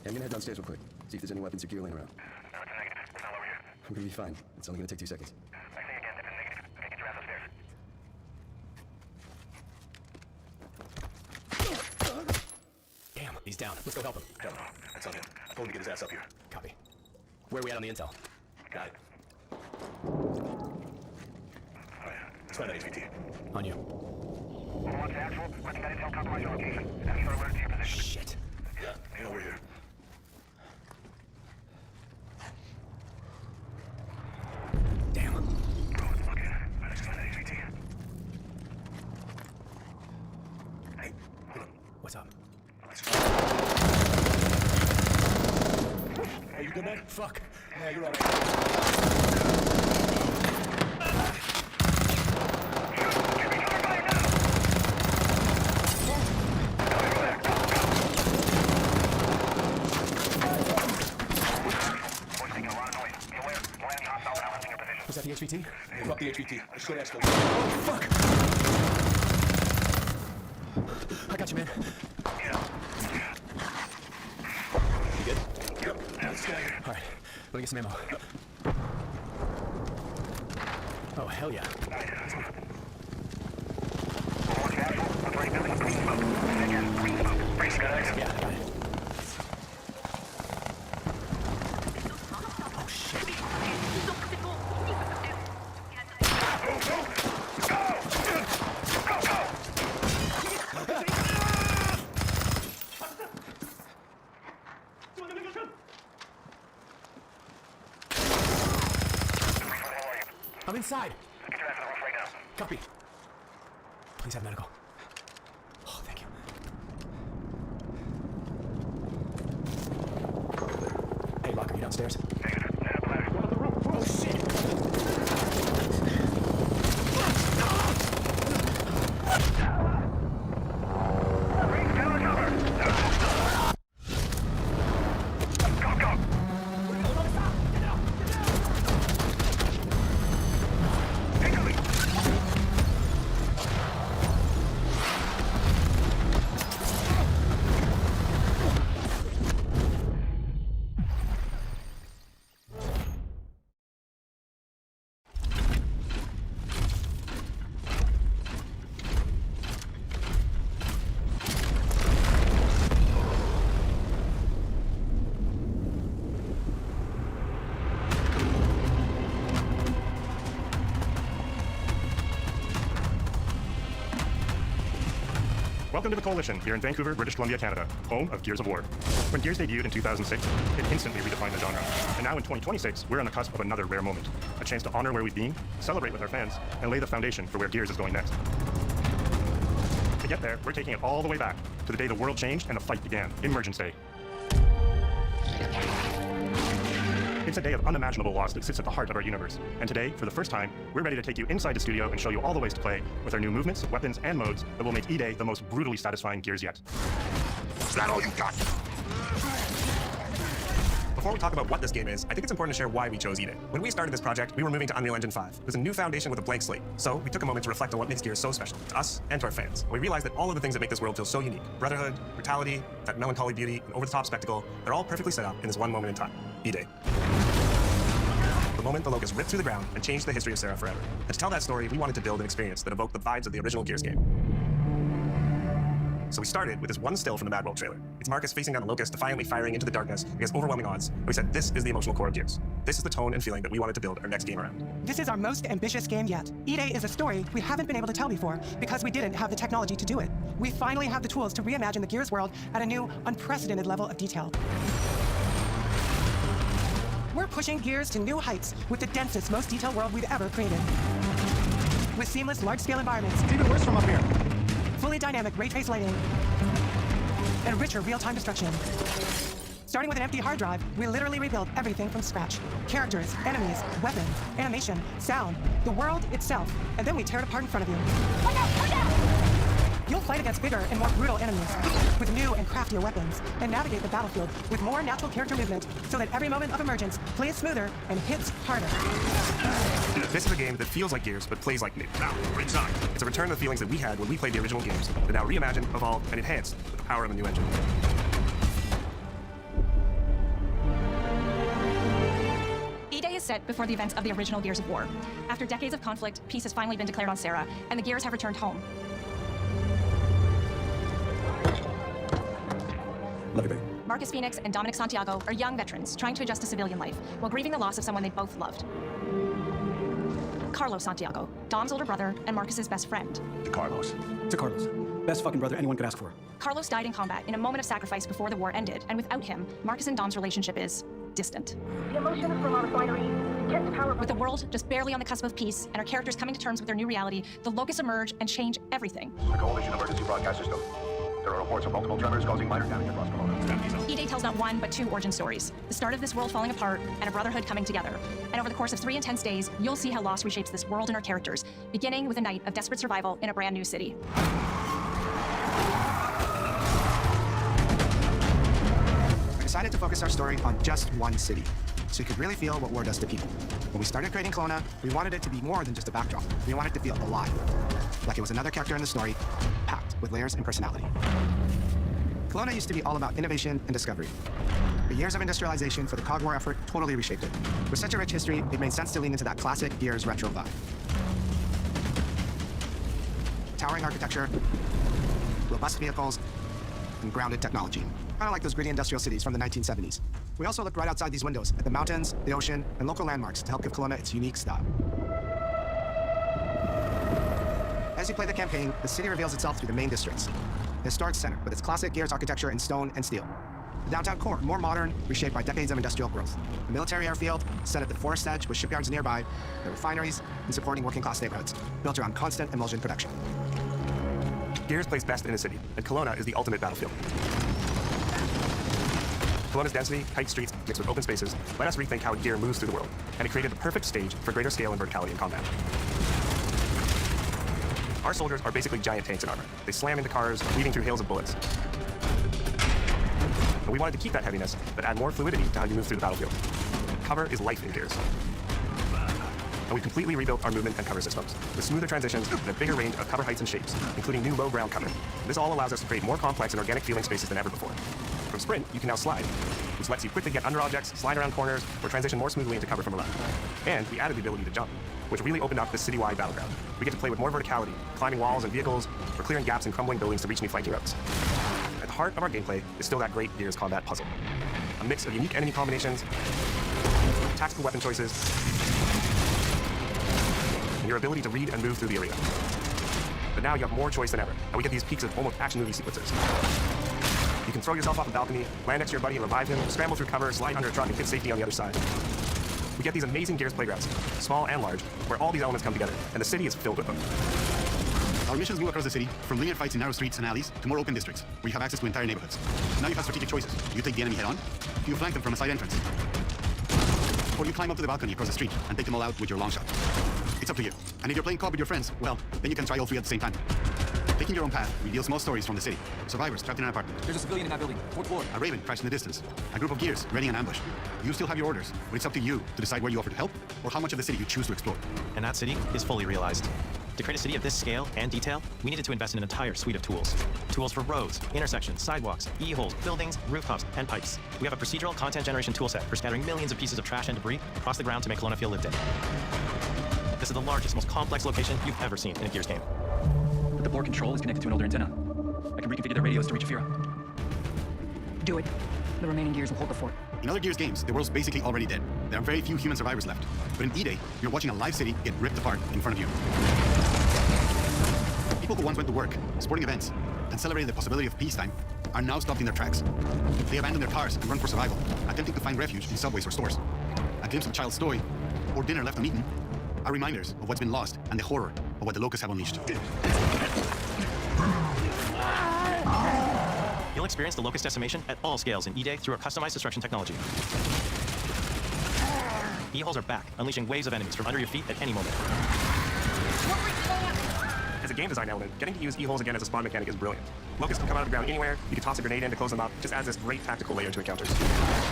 I'm gonna head downstairs real quick. See if there's any weapons or gear laying around. I'm gonna be fine. It's only gonna take 2 seconds. down. Let's go help him. Hell no. That's on him. I told him to get his ass up here. Copy. Where are we at on the intel? Got it. Let's find that HVT. On you. Watch actual. Requesting that intel compromise your location. Enemies are alerted to your position. Shit. Yeah, hang over here. Damn. Okay. Let's find that HVT. Hey, hold on. What's up? Hey, you good, man? Fuck. Yeah, you're all right. Was that the HVT? Drop the HVT. Let's go to escalate. Oh, fuck! I got you, man. You good? Yep. Let's get out of here. All right. Let me get some ammo. Oh, hell yeah. Yeah, I got it. Oh, shit. I'm inside. Copy. Please have medical. Oh, thank you. Hey, Locker, you downstairs? Oh, shit! Welcome to the Coalition, here in Vancouver, British Columbia, Canada, home of Gears of War. When Gears debuted in 2006, it instantly redefined the genre. And now in 2026, we're on the cusp of another rare moment. A chance to honor where we've been, celebrate with our fans, and lay the foundation for where Gears is going next. To get there, we're taking it all the way back to the day the world changed and the fight began, Emergence Day. It's a day of unimaginable loss that sits at the heart of our universe. And today, for the first time, we're ready to take you inside the studio and show you all the ways to play with our new movements, weapons, and modes that will make E-Day the most brutally satisfying Gears yet. Is that all you got? Before we talk about what this game is, I think it's important to share why we chose E-Day. When we started this project, we were moving to Unreal Engine 5. It was a new foundation with a blank slate. So we took a moment to reflect on what makes Gears so special to us and to our fans. And we realized that all of the things that make this world feel so unique, brotherhood, brutality, that melancholy beauty, and over-the-top spectacle, they're all perfectly set up in this one moment in time, E-Day. The moment the Locust ripped through the ground and changed the history of Serra forever. And to tell that story, we wanted to build an experience that evoked the vibes of the original Gears game. So we started with this one still from the Mad World trailer. It's Marcus facing down the Locust, defiantly firing into the darkness against overwhelming odds. And we said, this is the emotional core of Gears. This is the tone and feeling that we wanted to build our next game around. This is our most ambitious game yet. E-Day is a story we haven't been able to tell before because we didn't have the technology to do it. We finally have the tools to reimagine the Gears world at a new, unprecedented level of detail. We're pushing Gears to new heights with the densest, most detailed world we've ever created. With seamless, large-scale environments. It's even worse from up here. Fully dynamic ray-trace lighting. And richer real-time destruction. Starting with an empty hard drive, we literally rebuilt everything from scratch. Characters, enemies, weapons, animation, sound, the world itself. And then we tear it apart in front of you. Look out! Look out! You'll fight against bigger and more brutal enemies with new and craftier weapons and navigate the battlefield with more natural character movement so that every moment of emergence plays smoother and hits harder. This is a game that feels like Gears, but plays like new. Now, we're inside. It's a return to the feelings that we had when we played the original games, but now reimagined, evolved, and enhanced with the power of a new engine. E-Day is set before the events of the original Gears of War. After decades of conflict, peace has finally been declared on Serra, and the Gears have returned home. Love you, baby. Marcus Phoenix and Dominic Santiago are young veterans trying to adjust to civilian life while grieving the loss of someone they both loved. Carlos Santiago, Dom's older brother and Marcus's best friend. To Carlos. To Carlos. Best fucking brother anyone could ask for. Carlos died in combat in a moment of sacrifice before the war ended, and without him, Marcus and Dom's relationship is distant. The emotions from our refinery gets power. With the world just barely on the cusp of peace and our characters coming to terms with their new reality, the locusts emerge and change everything. The Coalition Emergency Broadcast System. There are reports of multiple tremors causing minor damage across Kelowna. E-Day tells not one, but two origin stories. The start of this world falling apart and a brotherhood coming together. And over the course of 3 intense days, you'll see how loss reshapes this world and our characters, beginning with a night of desperate survival in a brand new city. We decided to focus our story on just one city, so you could really feel what war does to people. When we started creating Kelowna, we wanted it to be more than just a backdrop. We wanted it to feel alive, like it was another character in the story, packed with layers and personality. Kelowna used to be all about innovation and discovery. The years of industrialization for the Cog War effort totally reshaped it. With such a rich history, it made sense to lean into that classic Gears retro vibe. Towering architecture, robust vehicles, and grounded technology. Kind of like those gritty industrial cities from the 1970s. We also looked right outside these windows at the mountains, the ocean, and local landmarks to help give Kelowna its unique style. As you play the campaign, the city reveals itself through the main districts. The historic center, with its classic Gears architecture in stone and steel. The downtown core, more modern, reshaped by decades of industrial growth. The military airfield, set at the forest edge with shipyards nearby, the refineries, and supporting working-class neighborhoods, built around constant emulsion production. Gears plays best in a city, and Kelowna is the ultimate battlefield. Kelowna's density, tight streets, mixed with open spaces, let us rethink how Gear moves through the world, and it created the perfect stage for greater scale and verticality in combat. Our soldiers are basically giant tanks in armor. They slam into cars, weaving through hails of bullets. And we wanted to keep that heaviness, but add more fluidity to how you move through the battlefield. Cover is life in Gears. And we completely rebuilt our movement and cover systems, with smoother transitions and a bigger range of cover heights and shapes, including new low ground cover. This all allows us to create more complex and organic feeling spaces than ever before. From Sprint, you can now slide, which lets you quickly get under objects, slide around corners, or transition more smoothly into cover from below. And we added the ability to jump, which really opened up the citywide battleground. We get to play with more verticality, climbing walls and vehicles, or clearing gaps in crumbling buildings to reach new flanking routes. At the heart of our gameplay is still that great Gears combat puzzle. A mix of unique enemy combinations, tactical weapon choices, and your ability to read and move through the arena. But now you have more choice than ever, and we get these peaks of almost action movie sequences. You can throw yourself off a balcony, land next to your buddy and revive him, scramble through cover, slide under a truck, and hit safety on the other side. We get these amazing Gears playgrounds, small and large, where all these elements come together, and the city is filled with them. Our missions move across the city, from linear fights in narrow streets and alleys to more open districts, where you have access to entire neighborhoods. Now you have strategic choices. Do you take the enemy head on? Do you flank them from a side entrance? Or you climb up to the balcony across the street and take them all out with your long shot? It's up to you. And if you're playing co-op with your friends, well, then you can try all three at the same time. Taking your own path reveals small stories from the city. Survivors trapped in an apartment. There's a civilian in that building. 4th floor. A raven crashed in the distance. A group of Gears ready an ambush. You still have your orders, but it's up to you to decide where you offer to help or how much of the city you choose to explore. And that city is fully realized. To create a city of this scale and detail, we needed to invest in an entire suite of tools. Tools for roads, intersections, sidewalks, e-holes, buildings, rooftops, and pipes. We have a procedural content generation toolset for scattering millions of pieces of trash and debris across the ground to make Kelowna feel lived in. This is the largest, most complex location you've ever seen in a Gears game. The board control is connected to an older antenna. I can reconfigure their radios to reach Afira. Do it. The remaining Gears will hold the fort. In other Gears games, the world's basically already dead. There are very few human survivors left. But in E-Day, you're watching a live city get ripped apart in front of you. People who once went to work, sporting events, and celebrated the possibility of peacetime are now stopped in their tracks. They abandon their cars and run for survival, attempting to find refuge in subways or stores. A glimpse of a child's toy, or dinner left uneaten, are reminders of what's been lost and the horror of what the locusts have unleashed. You'll experience the locust decimation at all scales in E-Day through our customized destruction technology. E-holes are back, unleashing waves of enemies from under your feet at any moment. As a game design element, getting to use E-holes again as a spawn mechanic is brilliant. Locusts can come out of the ground anywhere, you can toss a grenade in to close them up, just adds this great tactical layer to encounters.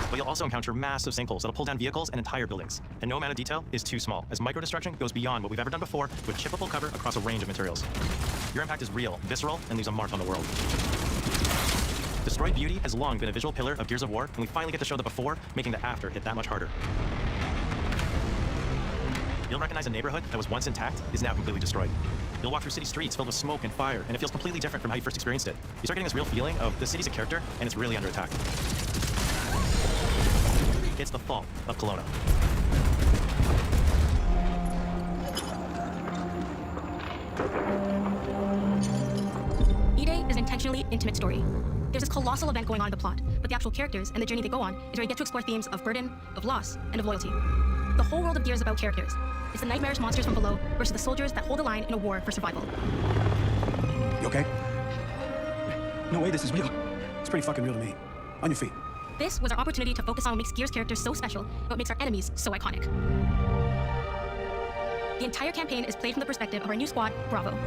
But you'll also encounter massive sinkholes that'll pull down vehicles and entire buildings. And no amount of detail is too small, as micro-destruction goes beyond what we've ever done before with chippable cover across a range of materials. Your impact is real, visceral, and leaves a mark on the world. Destroyed beauty has long been a visual pillar of Gears of War, and we finally get to show the before, making the after hit that much harder. You'll recognize a neighborhood that was once intact is now completely destroyed. You'll walk through city streets filled with smoke and fire, and it feels completely different from how you first experienced it. You start getting this real feeling of the city's a character, and it's really under attack. It's the fall of Kelowna. E-Day is an intentionally intimate story. There's this colossal event going on in the plot, but the actual characters and the journey they go on is where you get to explore themes of burden, of loss, and of loyalty. The whole world of Gears is about characters. It's the nightmarish monsters from below versus the soldiers that hold the line in a war for survival. You okay? No way, this is real. It's pretty fucking real to me. On your feet. This was our opportunity to focus on what makes Gears characters so special and what makes our enemies so iconic. The entire campaign is played from the perspective of our new squad, Bravo.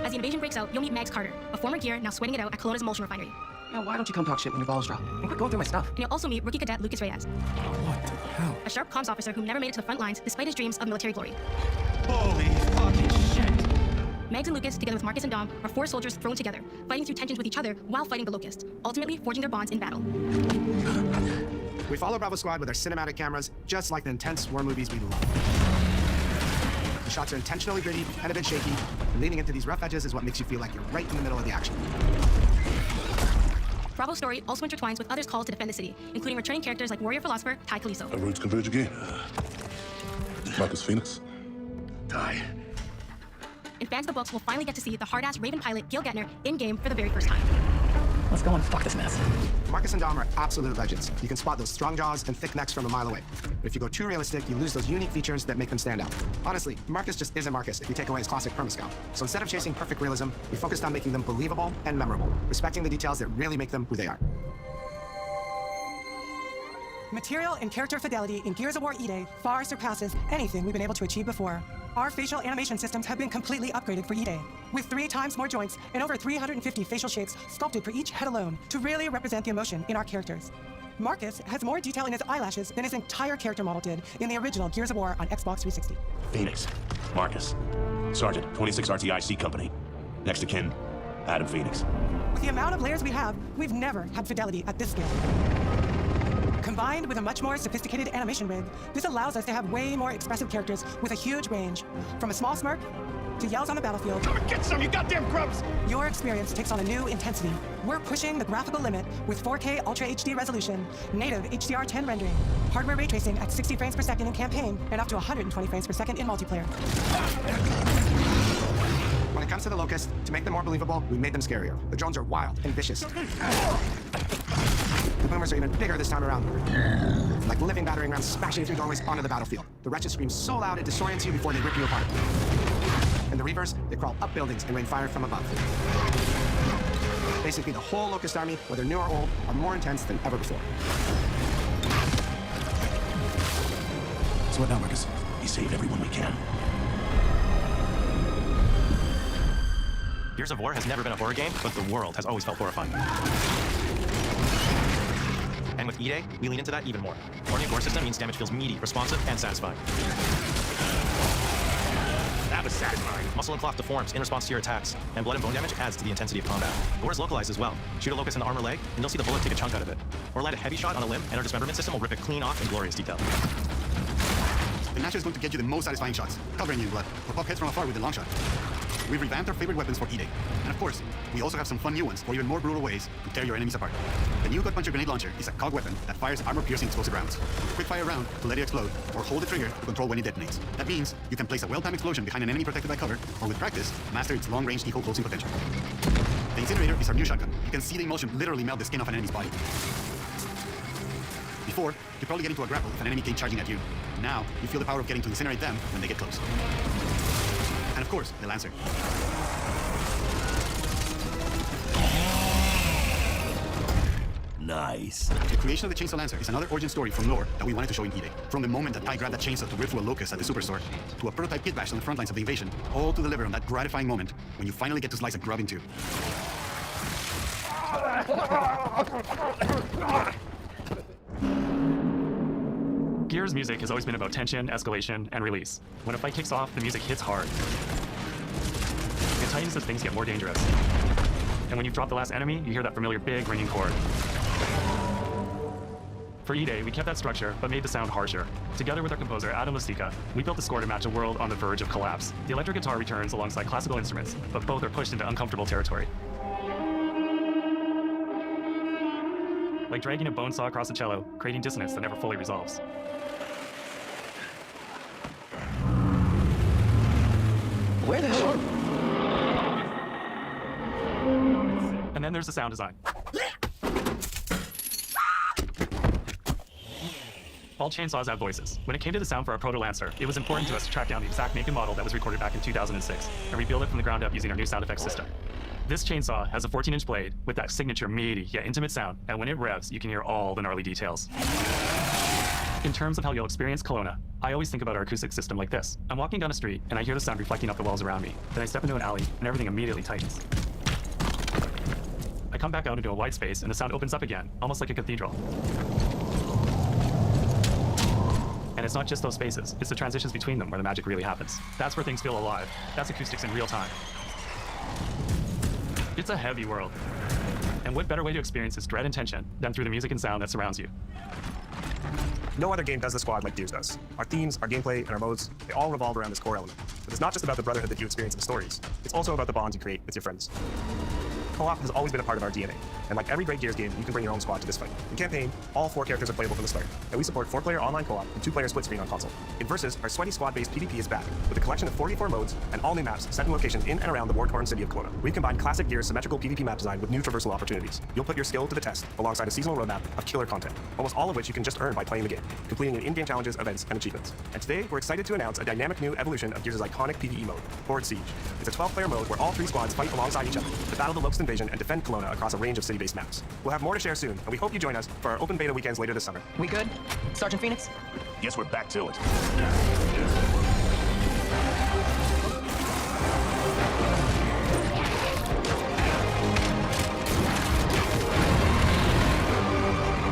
As the invasion breaks out, you'll meet Mags Carter, a former Gear now sweating it out at Kelowna's emulsion refinery. Yeah, why don't you come talk shit when your balls drop? And quit going through my stuff. And you'll also meet rookie cadet Lucas Reyes. What the hell? A sharp comms officer who never made it to the front lines despite his dreams of military glory. Holy fucking shit. Mags and Lucas, together with Marcus and Dom, are 4 soldiers thrown together, fighting through tensions with each other while fighting the Locusts, ultimately forging their bonds in battle. We follow Bravo Squad with our cinematic cameras, just like the intense war movies we love. The shots are intentionally gritty and a bit shaky, and leaning into these rough edges is what makes you feel like you're right in the middle of the action. Bravo's story also intertwines with others called to defend the city, including returning characters like warrior philosopher Ty Caliso. Our roads converge again. Marcus Phoenix. Die. And fans of the books will finally get to see the hard-ass Raven pilot Gil Gettner in-game for the very first time. Let's go and fuck this mess. Marcus and Dom are absolute legends. You can spot those strong jaws and thick necks from a mile away. But if you go too realistic, you lose those unique features that make them stand out. Honestly, Marcus just isn't Marcus if you take away his classic perma-scout. So instead of chasing perfect realism, we focused on making them believable and memorable, respecting the details that really make them who they are. Material and character fidelity in Gears of War E-Day far surpasses anything we've been able to achieve before. Our facial animation systems have been completely upgraded for E-Day, with 3 times more joints and over 350 facial shapes sculpted for each head alone to really represent the emotion in our characters. Marcus has more detail in his eyelashes than his entire character model did in the original Gears of War on Xbox 360. Phoenix. Marcus. Sergeant, 26 RTIC Company. Next of kin, Adam Phoenix. With the amount of layers we have, we've never had fidelity at this scale. Combined with a much more sophisticated animation rig, this allows us to have way more expressive characters with a huge range. From a small smirk to yells on the battlefield. Get some, you goddamn grubs! Your experience takes on a new intensity. We're pushing the graphical limit with 4K Ultra HD resolution, native HDR10 rendering, hardware ray tracing at 60 frames per second in campaign, and up to 120 frames per second in multiplayer. When it comes to the Locusts, to make them more believable, we made them scarier. The drones are wild and vicious. The boomers are even bigger this time around. Like living battering rams smashing through doorways onto the battlefield. The wretches scream so loud it disorients you before they rip you apart. And the Reavers, they crawl up buildings and rain fire from above. Basically, the whole Locust army, whether new or old, are more intense than ever before. So what now, Marcus? We save everyone we can. Gears of War has never been a horror game, but the world has always felt horrifying. And with E-Day, we lean into that even more. Our new gore system means damage feels meaty, responsive, and satisfying. That was satisfying. Muscle and cloth deforms in response to your attacks, and blood and bone damage adds to the intensity of combat. Gore is localized as well. Shoot a locust in the arm or leg, and you'll see the bullet take a chunk out of it. Or light a heavy shot on a limb, and our dismemberment system will rip it clean off in glorious detail. The Natcher is going to get you the most satisfying shots, covering you in blood, or pop heads from afar with the long shot. We've revamped our favorite weapons for E-Day. And of course, we also have some fun new ones for even more brutal ways to tear your enemies apart. The new Gut Puncher Grenade Launcher is a cog weapon that fires armor-piercing explosive rounds. Quick fire round to let it explode, or hold the trigger to control when it detonates. That means you can place a well-timed explosion behind an enemy protected by cover, or with practice, master its long-range eco closing potential. The Incinerator is our new shotgun. You can see the emulsion literally melt the skin off an enemy's body. Before, you'd probably get into a grapple if an enemy came charging at you. Now, you feel the power of getting to incinerate them when they get close. And of course, the Lancer. Nice. The creation of the Chainsaw Lancer is another origin story from lore that we wanted to show in E-Day. From the moment that Ty grabbed that chainsaw to rip through a locust at the superstore, to a prototype kit bash on the front lines of the invasion, all to deliver on that gratifying moment when you finally get to slice a grub in two. Gears music has always been about tension, escalation, and release. When a fight kicks off, the music hits hard. It tightens as things get more dangerous. And when you drop the last enemy, you hear that familiar big ringing chord. For E-Day, we kept that structure, but made the sound harsher. Together with our composer, Adam Lastica, we built the score to match a world on the verge of collapse. The electric guitar returns alongside classical instruments, but both are pushed into uncomfortable territory. Like dragging a bone saw across a cello, creating dissonance that never fully resolves. Where the hell? And then there's the sound design. All chainsaws have voices. When it came to the sound for our Proto Lancer, it was important to us to track down the exact make and model that was recorded back in 2006, and rebuild it from the ground up using our new sound effects system. This chainsaw has a 14-inch blade with that signature meaty yet intimate sound, and when it revs, you can hear all the gnarly details. In terms of how you'll experience Kelowna, I always think about our acoustic system like this. I'm walking down a street, and I hear the sound reflecting off the walls around me. Then I step into an alley, and everything immediately tightens. I come back out into a wide space, and the sound opens up again, almost like a cathedral. And it's not just those spaces, it's the transitions between them where the magic really happens. That's where things feel alive. That's acoustics in real time. It's a heavy world. And what better way to experience this dread and tension than through the music and sound that surrounds you? No other game does the squad like Gears does. Our themes, our gameplay, and our modes, they all revolve around this core element. But it's not just about the brotherhood that you experience in the stories, it's also about the bonds you create with your friends. Co-op has always been a part of our DNA, and like every great Gears game, you can bring your own squad to this fight. In campaign, all 4 characters are playable from the start, and we support 4-player online co-op and 2-player split screen on console. In Versus, our sweaty squad-based PvP is back, with a collection of 44 modes and all new maps set in locations in and around the war-torn city of Kelowna. We've combined classic Gears symmetrical PvP map design with new traversal opportunities. You'll put your skill to the test, alongside a seasonal roadmap of killer content, almost all of which you can just earn by playing the game, completing in-game challenges, events, and achievements. And today, we're excited to announce a dynamic new evolution of Gears' iconic PvE mode, Horde Siege. It's a 12-player mode where all 3 squads fight alongside each other to battle the Locust Invasion and defend Kelowna across a range of city-based maps. We'll have more to share soon, and we hope you join us for our open beta weekends later this summer. We good? Sergeant Phoenix? Guess we're back to it.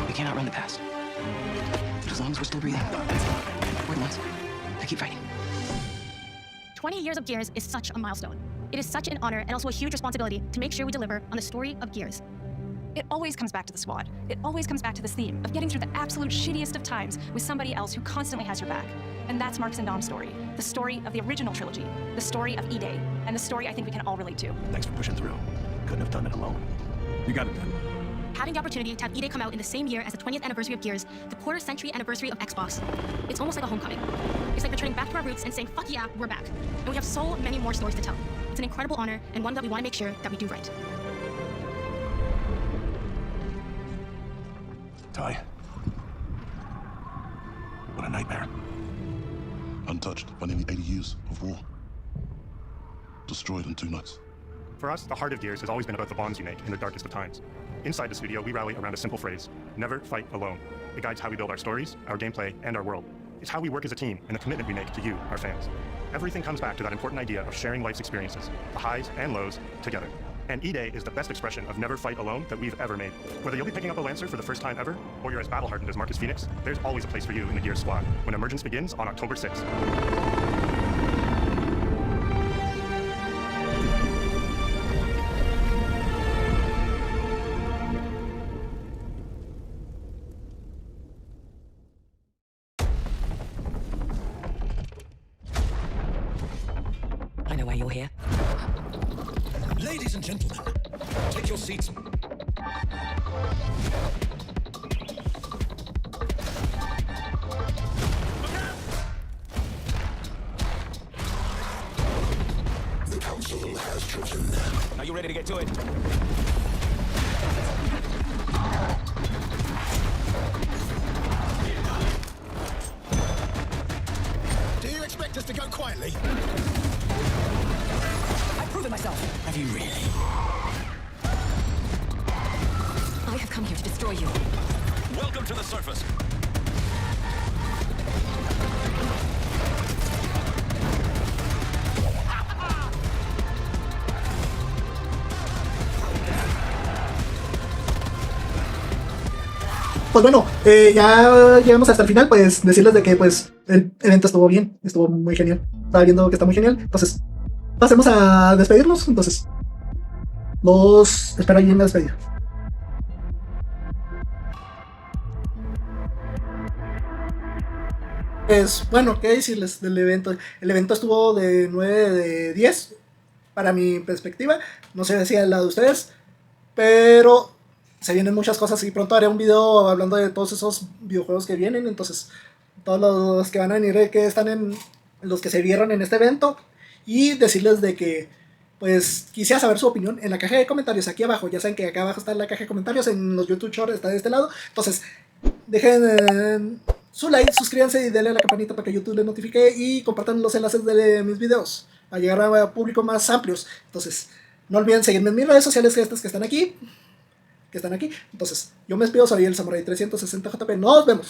We can't outrun the past. But as long as we're still breathing, we're the ones that keep fighting. 20 years of Gears is such a milestone. It is such an honor and also a huge responsibility to make sure we deliver on the story of Gears. It always comes back to the squad. It always comes back to this theme of getting through the absolute shittiest of times with somebody else who constantly has your back. And that's Mark's and Dom's story. The story of the original trilogy. The story of E-Day. And the story I think we can all relate to. Thanks for pushing through. Couldn't have done it alone. You got it done. Having the opportunity to have E-Day come out in the same year as the 20th anniversary of Gears, the quarter-century anniversary of Xbox, it's almost like a homecoming. It's like returning back to our roots and saying, fuck yeah, we're back. And we have so many more stories to tell. It's an incredible honor and one that we want to make sure that we do right. Ty. What a nightmare. Untouched by nearly 80 years of war. Destroyed in 2 nights. For us, the heart of Gears has always been about the bonds you make in the darkest of times. Inside the studio, we rally around a simple phrase: never fight alone. It guides how we build our stories, our gameplay, and our world. It's how we work as a team and the commitment we make to you, our fans. Everything comes back to that important idea of sharing life's experiences, the highs and lows, together. And E-Day is the best expression of never fight alone that we've ever made. Whether you'll be picking up a Lancer for the first time ever, or you're as battle-hardened as Marcus Phoenix, there's always a place for you in the Gears squad when Emergence begins on October 6th. I know why you're here. Ladies and gentlemen, take your seats. The council has chosen. Are you ready to get to it? Do you expect us to go quietly? I've proven myself. Have you really? I have come here to destroy you. Welcome to the surface. Pues bueno, ya llegamos hasta el final, pues decirles de que pues el evento estuvo bien, estuvo muy genial. Estaba viendo que está muy genial, entonces pasemos a despedirnos. Entonces los espero ahí en la despedida. Pues bueno, ¿qué decirles del evento? El evento estuvo de 9 de 10, para mi perspectiva. No sé si al lado de ustedes, pero se vienen muchas cosas y pronto haré un video hablando de todos esos videojuegos que vienen. Entonces, todos los que van a venir, que están en los que se vieron en este evento, y decirles de que, pues, quisiera saber su opinión en la caja de comentarios aquí abajo. Ya saben que acá abajo está la caja de comentarios, en los YouTube Shorts está de este lado. Entonces, dejen su like, suscríbanse y denle a la campanita para que YouTube les notifique, y compartan los enlaces de mis videos para llegar a público más amplios. Entonces, no olviden seguirme en mis redes sociales, estas que están aquí. Entonces, yo me despido, soy el Samurai 360 JP. Nos vemos.